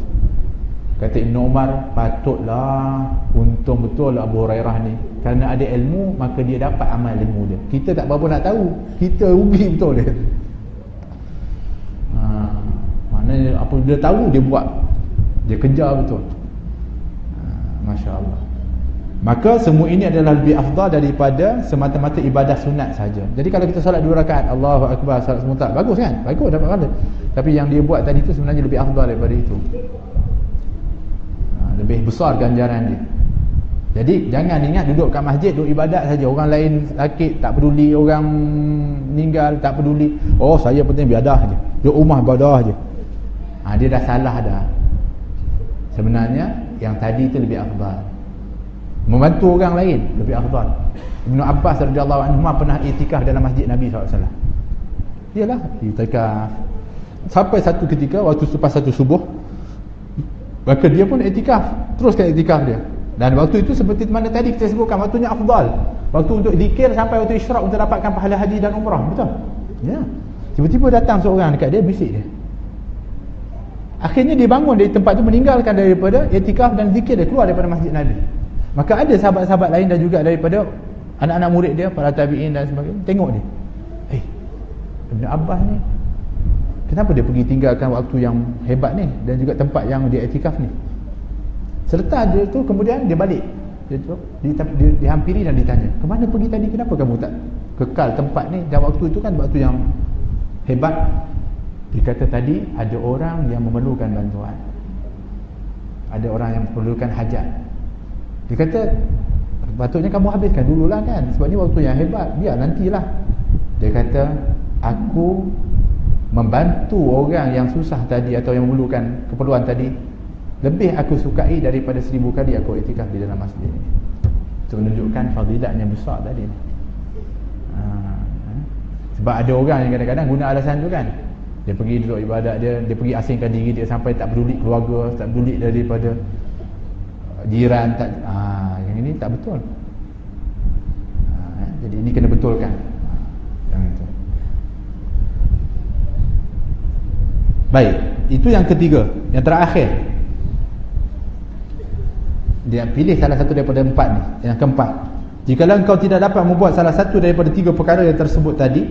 Kata Ibn Umar, patutlah untung betul Abu Hurairah ni, kerana ada ilmu maka dia dapat amal ilmu dia. Kita tak berapa nak tahu, kita rugi betul dia. Maknanya apa dia tahu dia buat, dia kejar betul. Masya Allah. Maka semua ini adalah lebih afdal daripada semata-mata ibadah sunat saja. Jadi kalau kita solat 2 rakaat, Allahu Akbar, solat semutak, bagus kan? Bagus, dapat pahala. Tapi yang dia buat tadi itu sebenarnya lebih afdal daripada itu. Lebih besar ganjaran dia. Jadi jangan ingat duduk kat masjid, duduk ibadat saja. Orang lain sakit tak peduli, orang meninggal tak peduli. Oh, saya penting ibadah je, duduk rumah ibadah je. Dia dah salah dah. Sebenarnya yang tadi itu lebih afdal. Membantu orang lain lebih afdal. Ibn Abbas radhiyallahu anhu pernah iktikaf dalam masjid Nabi SAW. Iyalah, iktikaf sampai satu ketika waktu selepas satu subuh, maka dia pun iktikaf, teruskan iktikaf dia. Dan waktu itu seperti mana tadi kita sebutkan, waktunya afdal. Waktu untuk zikir sampai waktu isyraq untuk dapatkan pahala haji dan umrah, betul? Ya. Tiba-tiba datang seorang dekat dia, bisik dia. Akhirnya dia bangun dari tempat tu, meninggalkan daripada iktikaf dan zikir dia, keluar daripada masjid Nabi. Maka ada sahabat-sahabat lain dan juga daripada anak-anak murid dia, para tabi'in dan sebagainya, tengok dia, Ibn Abbas ni kenapa dia pergi tinggalkan waktu yang hebat ni dan juga tempat yang dia iktikaf ni? Serta dia tu kemudian dia balik, dia dihampiri dan ditanya, ke mana pergi tadi, kenapa kamu tak kekal tempat ni, dan waktu itu kan waktu yang hebat. Dia kata, tadi ada orang yang memerlukan bantuan, ada orang yang memerlukan hajat. Dia kata, patutnya kamu habiskan dululah kan, sebab ni waktu yang hebat, biar nantilah. Dia kata, aku membantu orang yang susah tadi atau yang memerlukan keperluan tadi, lebih aku sukai daripada 1000 kali aku iktikaf di dalam masjid ini. Itu menunjukkan fadilatnya besar tadi. Sebab ada orang yang kadang-kadang guna alasan tu kan, dia pergi duduk ibadat dia pergi asingkan diri dia sampai tak peduli keluarga, tak peduli daripada jiran, tak yang ini tak betul. Jadi ini kena betulkan. Yang itu. Baik, itu yang ketiga. Yang terakhir, dia pilih salah satu daripada empat ni. Yang keempat, jikalau engkau tidak dapat membuat salah satu daripada tiga perkara yang tersebut tadi,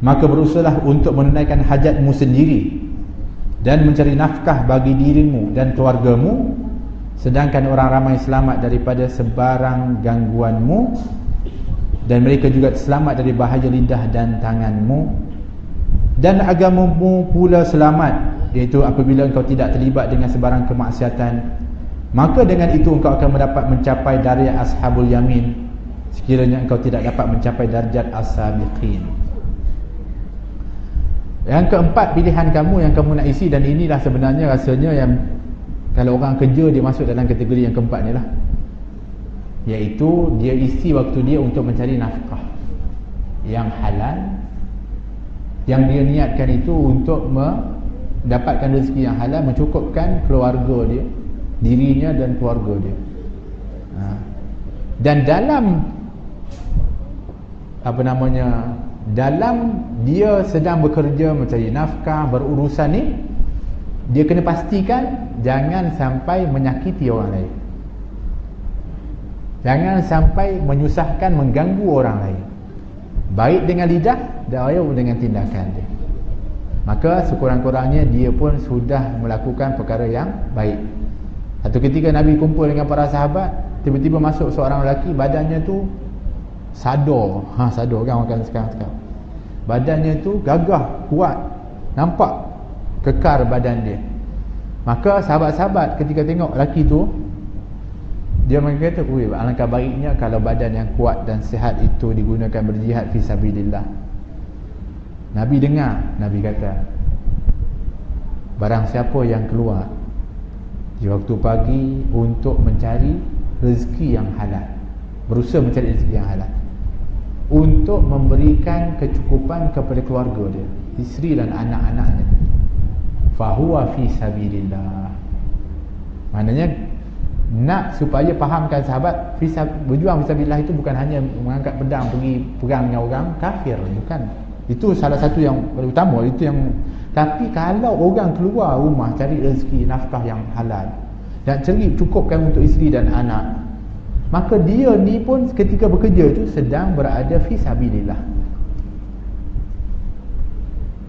maka berusahalah untuk menunaikan hajatmu sendiri dan mencari nafkah bagi dirimu dan keluargamu, sedangkan orang ramai selamat daripada sebarang gangguanmu, dan mereka juga selamat dari bahaya lidah dan tanganmu. Dan agamamu pula selamat, iaitu apabila engkau tidak terlibat dengan sebarang kemaksiatan, maka dengan itu engkau akan mendapat mencapai darjat ashabul yamin, sekiranya engkau tidak dapat mencapai darjat as-sabiqin. Yang keempat pilihan kamu yang kamu nak isi, dan inilah sebenarnya rasanya yang kalau orang kerja dia masuk dalam kategori yang keempat ni lah, iaitu dia isi waktu dia untuk mencari nafkah yang halal, yang dia niatkan itu untuk mendapatkan rezeki yang halal, mencukupkan keluarga dia, dirinya dan keluarga dia. Dan dalam dalam dia sedang bekerja mencari nafkah, berurusan ni, dia kena pastikan jangan sampai menyakiti orang lain, jangan sampai menyusahkan, mengganggu orang lain, baik dengan lidah dan dengan tindakan dia. Maka sekurang-kurangnya dia pun sudah melakukan perkara yang baik. Satu ketika Nabi kumpul dengan para sahabat, tiba-tiba masuk seorang lelaki, badannya tu sador. Sador kan orang sekarang. Badannya tu gagah, kuat, nampak kekar badan dia. Maka sahabat-sahabat ketika tengok lelaki tu, dia mengatakan, alangkah baiknya kalau badan yang kuat dan sihat itu digunakan berjihad fi sabilillah. Nabi dengar, Nabi kata, barang siapa yang keluar di waktu pagi untuk mencari rezeki yang halal, berusaha mencari rezeki yang halal, untuk memberikan kecukupan kepada keluarga dia, isteri dan anak-anaknya, fahuwa fi sabilillah. Maknanya nak supaya fahamkan sahabat, berjuang fisabilillah itu bukan hanya mengangkat pedang pergi perang dengan orang kafir, bukan. Itu salah satu yang utama, itu yang. Tapi kalau orang keluar rumah cari rezeki nafkah yang halal dan cari cukupkan untuk isteri dan anak, maka dia ni pun ketika bekerja itu sedang berada fisabilillah.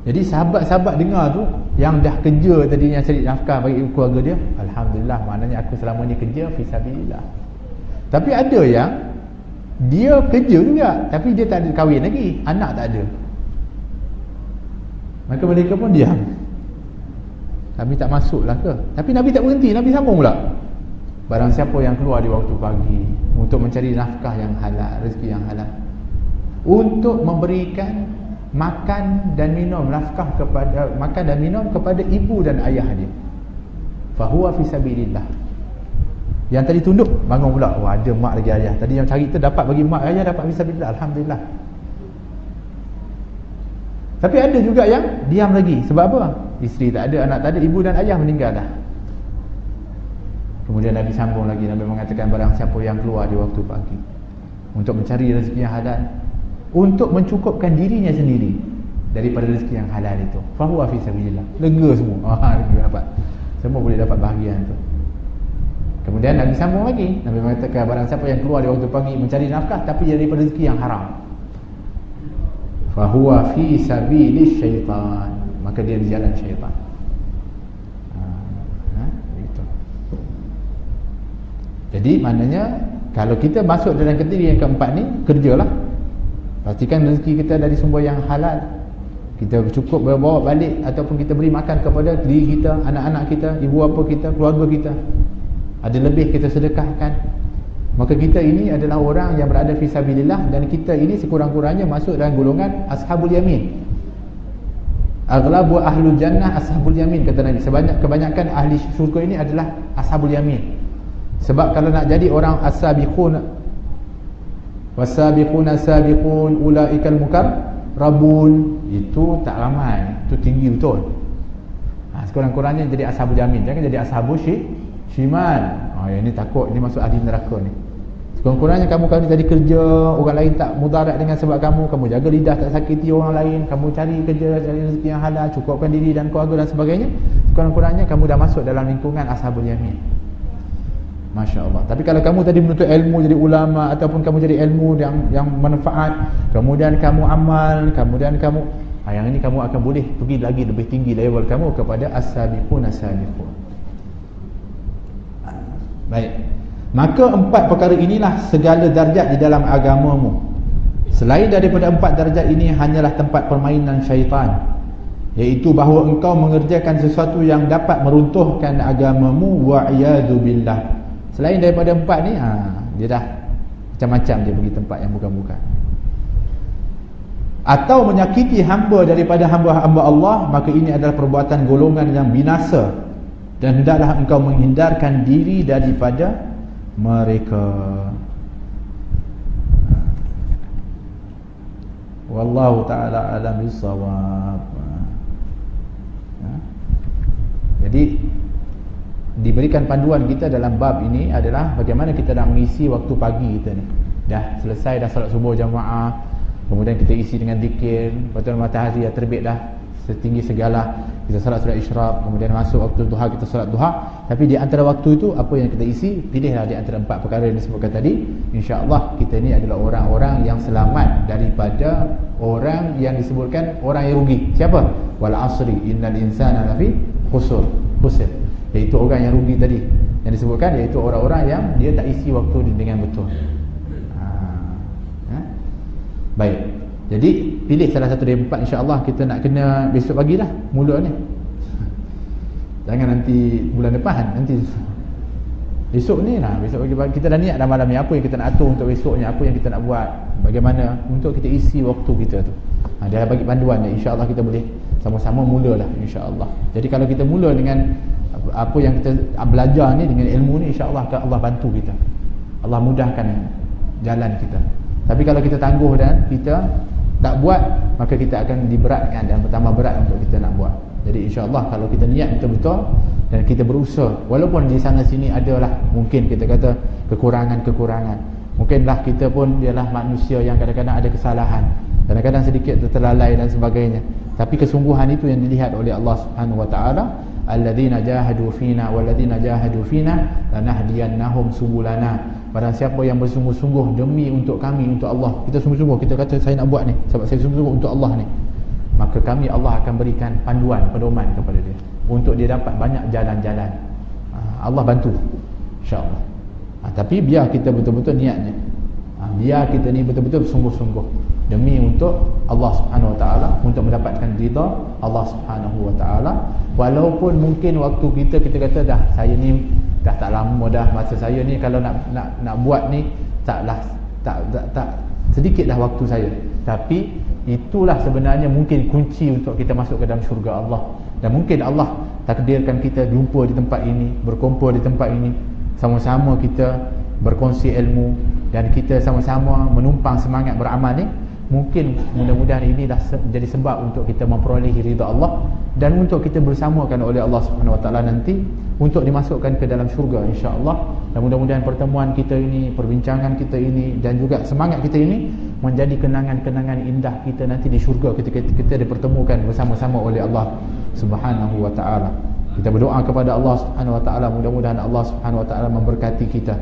Jadi sahabat-sahabat dengar tu, yang dah kerja tadi yang cari nafkah bagi keluarga dia, alhamdulillah, maknanya aku selama ni kerja fisabilillah. Tapi ada yang dia kerja juga, tapi dia tak ada kahwin lagi, anak tak ada. Maka mereka pun diam. Nabi tak masuklah ke? Tapi Nabi tak berhenti, Nabi sambung pula. Barang siapa yang keluar di waktu pagi untuk mencari nafkah yang halal, rezeki yang halal, untuk memberikan makan dan minum kepada ibu dan ayah dia, fahuwa fi sabilillah. Yang tadi tunduk bangun pula, ada mak lagi ayah. Tadi yang cari tu dapat bagi mak ayah, dapat fi sabilillah, alhamdulillah. Tapi ada juga yang diam lagi. Sebab apa? Isteri tak ada, anak tak ada, ibu dan ayah meninggal dah. Kemudian Nabi sambung lagi, Nabi mengatakan barang siapa yang keluar di waktu pagi untuk mencari rezeki yang halal, untuk mencukupkan dirinya sendiri daripada rezeki yang halal itu, fahuwa fi sabilillah. Lega semua. Lega dapat. Semua boleh dapat bahagian tu. Kemudian Nabi sambung lagi, Nabi mengatakan barang siapa yang keluar di waktu pagi mencari nafkah tapi daripada rezeki yang haram, fahuwa fi sabilis syaitan, maka dia di jalan syaitan. Itu. Jadi maknanya kalau kita masuk dalam kategori yang keempat ni, kerjalah. Pastikan rezeki kita dari sumber yang halal. Kita cukup bawa balik ataupun kita beri makan kepada diri kita, anak-anak kita, ibu bapa kita, keluarga kita. Ada lebih kita sedekahkan. Maka kita ini adalah orang yang berada fi sabilillah, dan kita ini sekurang-kurangnya masuk dalam golongan ashabul yamin. Aghlabu ahlul jannah ashabul yamin, kata Nabi. Kebanyakan ahli syurga ini adalah ashabul yamin. Sebab kalau nak jadi orang as-sabiqun was-sabiquna sabiqun ulaikal mukarrabun, itu tak ramai, itu tinggi betul. Sekurang-kurangnya jadi ashabul yamin, jangan jadi ashabul shimal. Yang ni takut, ini masuk ahli neraka ni. Sekurang-kurangnya kamu kalau tadi kerja, orang lain tak mudarat dengan sebab kamu jaga lidah tak sakiti orang lain, kamu cari kerja, cari rezeki yang halal, cukupkan diri dan keluarga dan sebagainya, sekurang-kurangnya kamu dah masuk dalam lingkungan ashabul yamin. Masya Allah. Tapi kalau kamu tadi menuntut ilmu jadi ulama, ataupun kamu jadi ilmu yang manfaat, kemudian kamu amal, kemudian kamu yang ini kamu akan boleh pergi lagi lebih tinggi level kamu kepada as-sabiqun as-sabiqun. Baik. Maka 4 perkara inilah segala darjat di dalam agamamu. Selain daripada 4 darjat ini hanyalah tempat permainan syaitan, iaitu bahawa engkau mengerjakan sesuatu yang dapat meruntuhkan agamamu, wa'iyadu billah. Selain daripada 4 ni, dia dah macam-macam dia pergi tempat yang bukan-bukan. Atau menyakiti hamba daripada hamba-hamba Allah, maka ini adalah perbuatan golongan yang binasa, dan hendaklah engkau menghindarkan diri daripada mereka. Wallahu ta'ala alam bisawab. Jadi diberikan panduan kita dalam bab ini adalah bagaimana kita nak mengisi waktu pagi kita ni. Dah selesai dah solat subuh jamaah, kemudian kita isi dengan zikir, lepas tu matahari dah terbit dah setinggi segala, kita solat isyraq, kemudian masuk waktu duha, kita solat duha. Tapi di antara waktu itu apa yang kita isi, pilihlah di antara 4 perkara yang disebutkan tadi. InsyaAllah kita ni adalah orang-orang yang selamat daripada orang yang disebutkan orang yang rugi. Siapa? Wal asri innal insana lafi khusr, iaitu orang yang rugi tadi yang disebutkan, iaitu orang-orang yang dia tak isi waktu dengan betul. Baik, jadi pilih salah satu dari 4. InsyaAllah kita nak kena besok pagi dah mula ni. Jangan nanti bulan depan, nanti besok ni lah. Besok pagi kita dah niat dah malam ni, apa yang kita nak atur untuk besoknya, apa yang kita nak buat, bagaimana untuk kita isi waktu kita tu. Dia dah bagi panduan ni. InsyaAllah kita boleh sama-sama mula lah, insyaAllah. Jadi kalau kita mula dengan apa yang kita belajar ni, dengan ilmu ni, insyaAllah Allah bantu kita, Allah mudahkan jalan kita. Tapi kalau kita tangguh dan kita tak buat, maka kita akan diberatkan dan bertambah berat untuk kita nak buat. Jadi insyaAllah kalau kita niat betul-betul dan kita berusaha, walaupun di sana sini adalah mungkin kita kata kekurangan-kekurangan, mungkinlah kita pun ialah manusia yang kadang-kadang ada kesalahan, kadang-kadang sedikit terlalai dan sebagainya. Tapi kesungguhan itu yang dilihat oleh Allah Subhanahu wa taala, alladzina jahadu fina walladzina jahadu fina lanahdiyannahum subulana. Barang siapa yang bersungguh-sungguh demi untuk kami, untuk Allah, kita sungguh-sungguh, kita kata saya nak buat ni sebab saya sungguh-sungguh untuk Allah ni, maka kami, Allah akan berikan panduan, pedoman kepada dia untuk dia dapat banyak jalan-jalan. Allah bantu insya-Allah. Tapi biar kita betul-betul niatnya, biar kita ni betul-betul sungguh-sungguh demi untuk Allah Subhanahu wa taala, untuk mendapatkan ridha Allah Subhanahu wa taala. Walaupun mungkin waktu kita kata dah saya ni dah tak lama dah, masa saya ni kalau nak buat ni tak sedikit dah waktu saya. Tapi itulah sebenarnya mungkin kunci untuk kita masuk ke dalam syurga Allah. Dan mungkin Allah takdirkan kita jumpa di tempat ini, berkumpul di tempat ini, sama-sama kita berkongsi ilmu dan kita sama-sama menumpang semangat beramal ni. Mungkin mudah-mudahan ini dah jadi sebab untuk kita memperolehi ridha Allah dan untuk kita bersamakan oleh Allah Subhanahu wa taala nanti untuk dimasukkan ke dalam syurga insya-Allah. Dan mudah-mudahan pertemuan kita ini, perbincangan kita ini dan juga semangat kita ini menjadi kenangan-kenangan indah kita nanti di syurga ketika kita dipertemukan bersama-sama oleh Allah Subhanahu wa taala. Kita berdoa kepada Allah Subhanahu wa taala, mudah-mudahan Allah Subhanahu wa taala memberkati kita,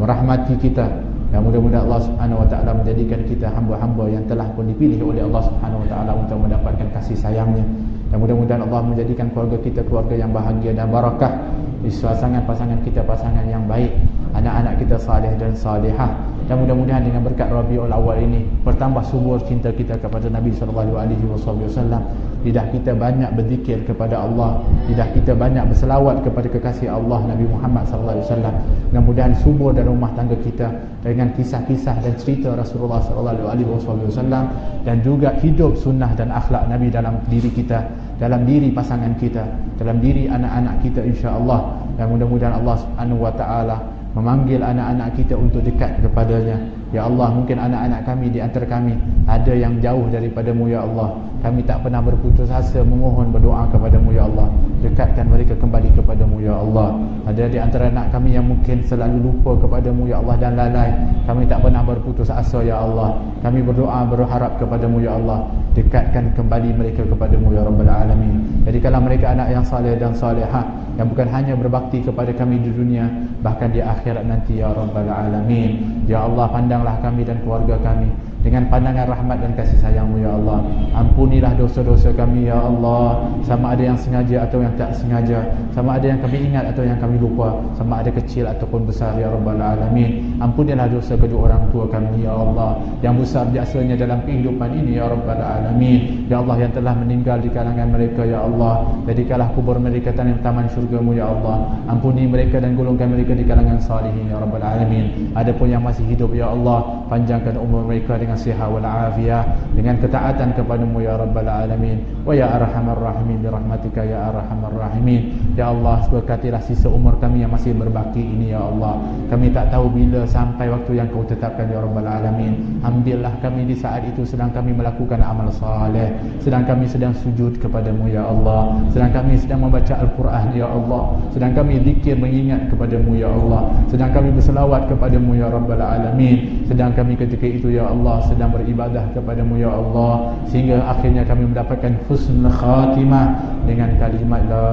merahmati kita, dan mudah-mudahan Allah Subhanahu wa taala menjadikan kita hamba-hamba yang telah pun dipilih oleh Allah Subhanahu wa taala untuk mendapatkan kasih sayangnya. Dan mudah-mudahan Allah menjadikan keluarga kita keluarga yang bahagia dan barakah, pasangan-pasangan kita pasangan yang baik, anak-anak kita saleh dan salihah. Dan mudah-mudahan dengan berkat Rabiul Awal ini bertambah subur cinta kita kepada Nabi sallallahu alaihi wasallam. Lidah kita banyak berzikir kepada Allah, lidah kita banyak berselawat kepada kekasih Allah Nabi Muhammad sallallahu alaihi wasallam. Mudah-mudahan subur dalam rumah tangga kita dengan kisah-kisah dan cerita Rasulullah sallallahu alaihi wasallam, dan juga hidup sunnah dan akhlak Nabi dalam diri kita, dalam diri pasangan kita, dalam diri anak-anak kita insya-Allah. Dan mudah-mudahan Allah Subhanahu wa taala memanggil anak-anak kita untuk dekat kepadanya. Ya Allah, mungkin anak-anak kami di antara kami ada yang jauh daripadamu ya Allah. Kami tak pernah berputus asa memohon berdoa kepadamu ya Allah. Dekatkan mereka kembali kepadamu ya Allah. Ada di antara anak kami yang mungkin selalu lupa kepadamu ya Allah dan lalai, kami tak pernah berputus asa ya Allah. Kami berdoa berharap kepadamu ya Allah, dekatkan kembali mereka kepadamu ya Rabbal Alamin. Jadikanlah mereka anak yang saleh dan salihah, yang bukan hanya berbakti kepada kami di dunia, bahkan di akhirat nanti ya Rabbal Alamin. Ya Allah, pandanglah kami dan keluarga kami dengan pandangan rahmat dan kasih sayang-Mu ya Allah. Ampunilah dosa-dosa kami ya Allah, sama ada yang sengaja atau yang tak sengaja, sama ada yang kami ingat atau yang kami lupa, sama ada kecil ataupun besar ya Rabbal Alamin. Ampunilah dosa kedua orang tua kami ya Allah, yang besar jasanya dalam kehidupan ini ya Rabbal Alamin. Ya Allah, yang telah meninggal di kalangan mereka ya Allah, jadikanlah kubur mereka taman syurga-Mu ya Allah. Ampuni mereka dan golongkan mereka di kalangan salihin ya Rabbal Alamin. Adapun yang masih hidup ya Allah, panjangkan umur mereka dengan sihat wal afiyah, dengan ketaatan kepada-Mu ya Rabbal Alamin. Wa ya arhamar rahimin bi rahmatika ya arhamar rahimin. Ya Allah, berkatilah sisa umur kami yang masih berbaki ini ya Allah. Kami tak tahu bila sampai waktu yang Kau tetapkan ya Rabbal Alamin. Ambillah kami di saat itu sedang kami melakukan amal saleh, sedang kami sedang sujud kepada-Mu ya Allah, sedang kami sedang membaca Al-Quran ya Allah, sedang kami zikir mengingat kepada-Mu ya Allah, sedang kami berselawat kepada-Mu ya Rabbal Alamin, sedang kami ketika itu ya Allah sedang beribadah kepada-Mu ya Allah, sehingga akhirnya kami mendapatkan husnul khatimah dengan kalimat la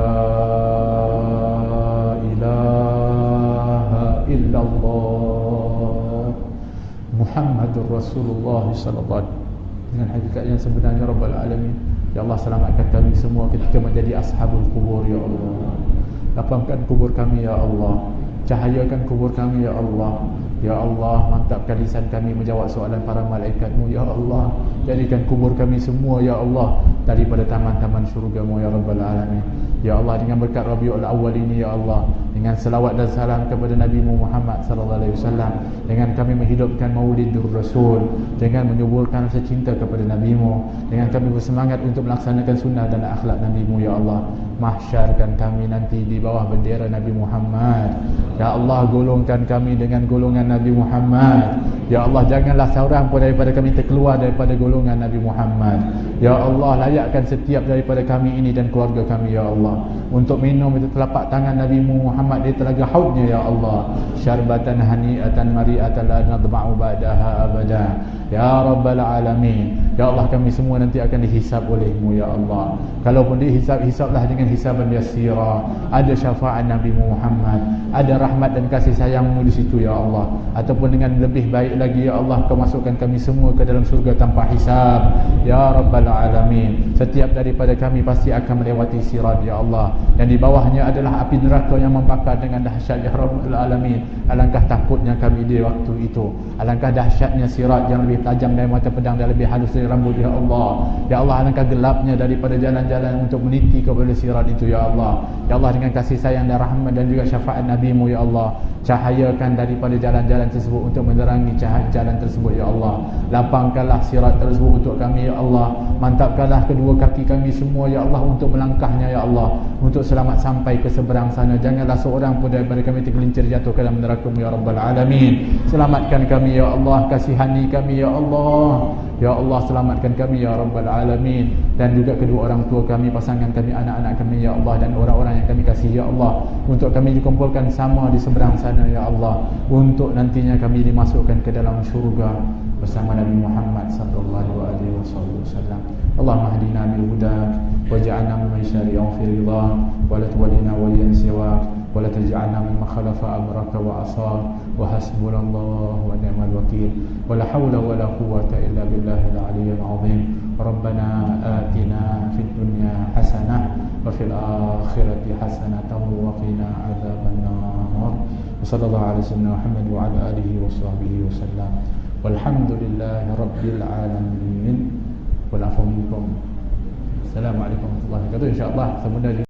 ilaha illallah Muhammadur Rasulullah sallallahu alaihi wasallam, dengan hakikat yang sebenarnya Rabbal Alamin. Ya Allah, selamatkan kami semua ketika menjadi ashabul kubur ya Allah. Lapangkan kubur kami ya Allah, cahayakan kubur kami ya Allah. Ya Allah, mantapkan lisan kami menjawab soalan para malaikat-Mu ya Allah. Jadikan kubur kami semua ya Allah daripada taman-taman syurga-Mu ya Rabbal Alamin. Ya Allah, dengan berkat Rabiul Awal ini ya Allah, dengan selawat dan salam kepada Nabi-Mu Muhammad sallallahu alaihi wasallam, dengan kami menghidupkan Maulidur Rasul, dengan menyuburkan rasa cinta kepada Nabi-Mu, dengan kami bersemangat untuk melaksanakan sunnah dan akhlak Nabi-Mu ya Allah. Mahsyarkan kami nanti di bawah bendera Nabi Muhammad. Ya Allah, golongkan kami dengan golongan Nabi Muhammad. Ya Allah, janganlah seorang pun daripada kami terkeluar daripada golongan Nabi Muhammad. Ya Allah, layakkan setiap daripada kami ini dan keluarga kami ya Allah untuk minum itu telapak tangan Nabi Muhammad di telaga haudnya ya Allah. Syarbatan hani'atan mari'atan la nadma'u ba'daha abada ya Rabbal Alamin. Ya Allah, kami semua nanti akan dihisab oleh-Mu ya Allah. Kalaupun dihisab, hisablah dengan hisaban yasira. Ada syafaat Nabi Muhammad, ada rahmat dan kasih sayang-Mu di situ ya Allah. Ataupun dengan lebih baik lagi ya Allah, Kau masukkan kami semua ke dalam surga tanpa hisab ya Rabbal Alamin. Setiap daripada kami pasti akan melewati sirat ya Allah, dan di bawahnya adalah api neraka yang membakar dengan dahsyat ya Rabbal Alamin. Alangkah takutnya kami di waktu itu, alangkah dahsyatnya sirat yang lebih tajam dari mata pedang dan lebih halus dari rambut ya Allah. Ya Allah, alangkah gelapnya daripada jalan-jalan untuk meniti kepada sirat itu ya Allah. Ya Allah, dengan kasih sayang dan rahmat dan juga syafaat Nabi-Mu ya Allah, cahayakan daripada jalan-jalan tersebut untuk menerangi jalan tersebut ya Allah. Lapangkanlah sirat tersebut untuk kami ya Allah. Mantapkanlah kedua kaki kami semua ya Allah untuk melangkahnya ya Allah, untuk selamat sampai ke seberang sana. Janganlah seorang pun daripada kami tergelincir jatuh ke dalam neraka-Mu ya Rabbal Alamin. Selamatkan kami ya Allah, kasihani kami ya Allah. Ya Allah, selamatkan kami ya Rabbal Alamin, dan juga kedua orang tua kami, pasangan kami, anak-anak kami ya Allah, dan orang-orang yang kami kasih ya Allah, untuk kami dikumpulkan sama di seberang sana ya Allah, untuk nantinya kami dimasukkan ke dalam syurga bersama Nabi Muhammad sallallahu alaihi wasallam. Allahumma hdina bil huda waj'alna mimman syari'a fi ridha wa la tuwallina waliyan siwa wa la taj'alna mimman khalafa amraka wa asa wa hasbunallahu wa ni'mal wakeel wa la hawla wa la quwwata illa billahil aliyyil azim. Rabbana atina fid dunya hasanah wa fil akhirati hasanatan wa qina adzaban nar. Sallallahu alaihi wasallam Muhammad wa ala alihi wa sahbihi wasallam. Walhamdulillahi rabbil alamin. Wal afu minkum. Assalamualaikum warahmatullahi wabarakatuh. Insyaallah semula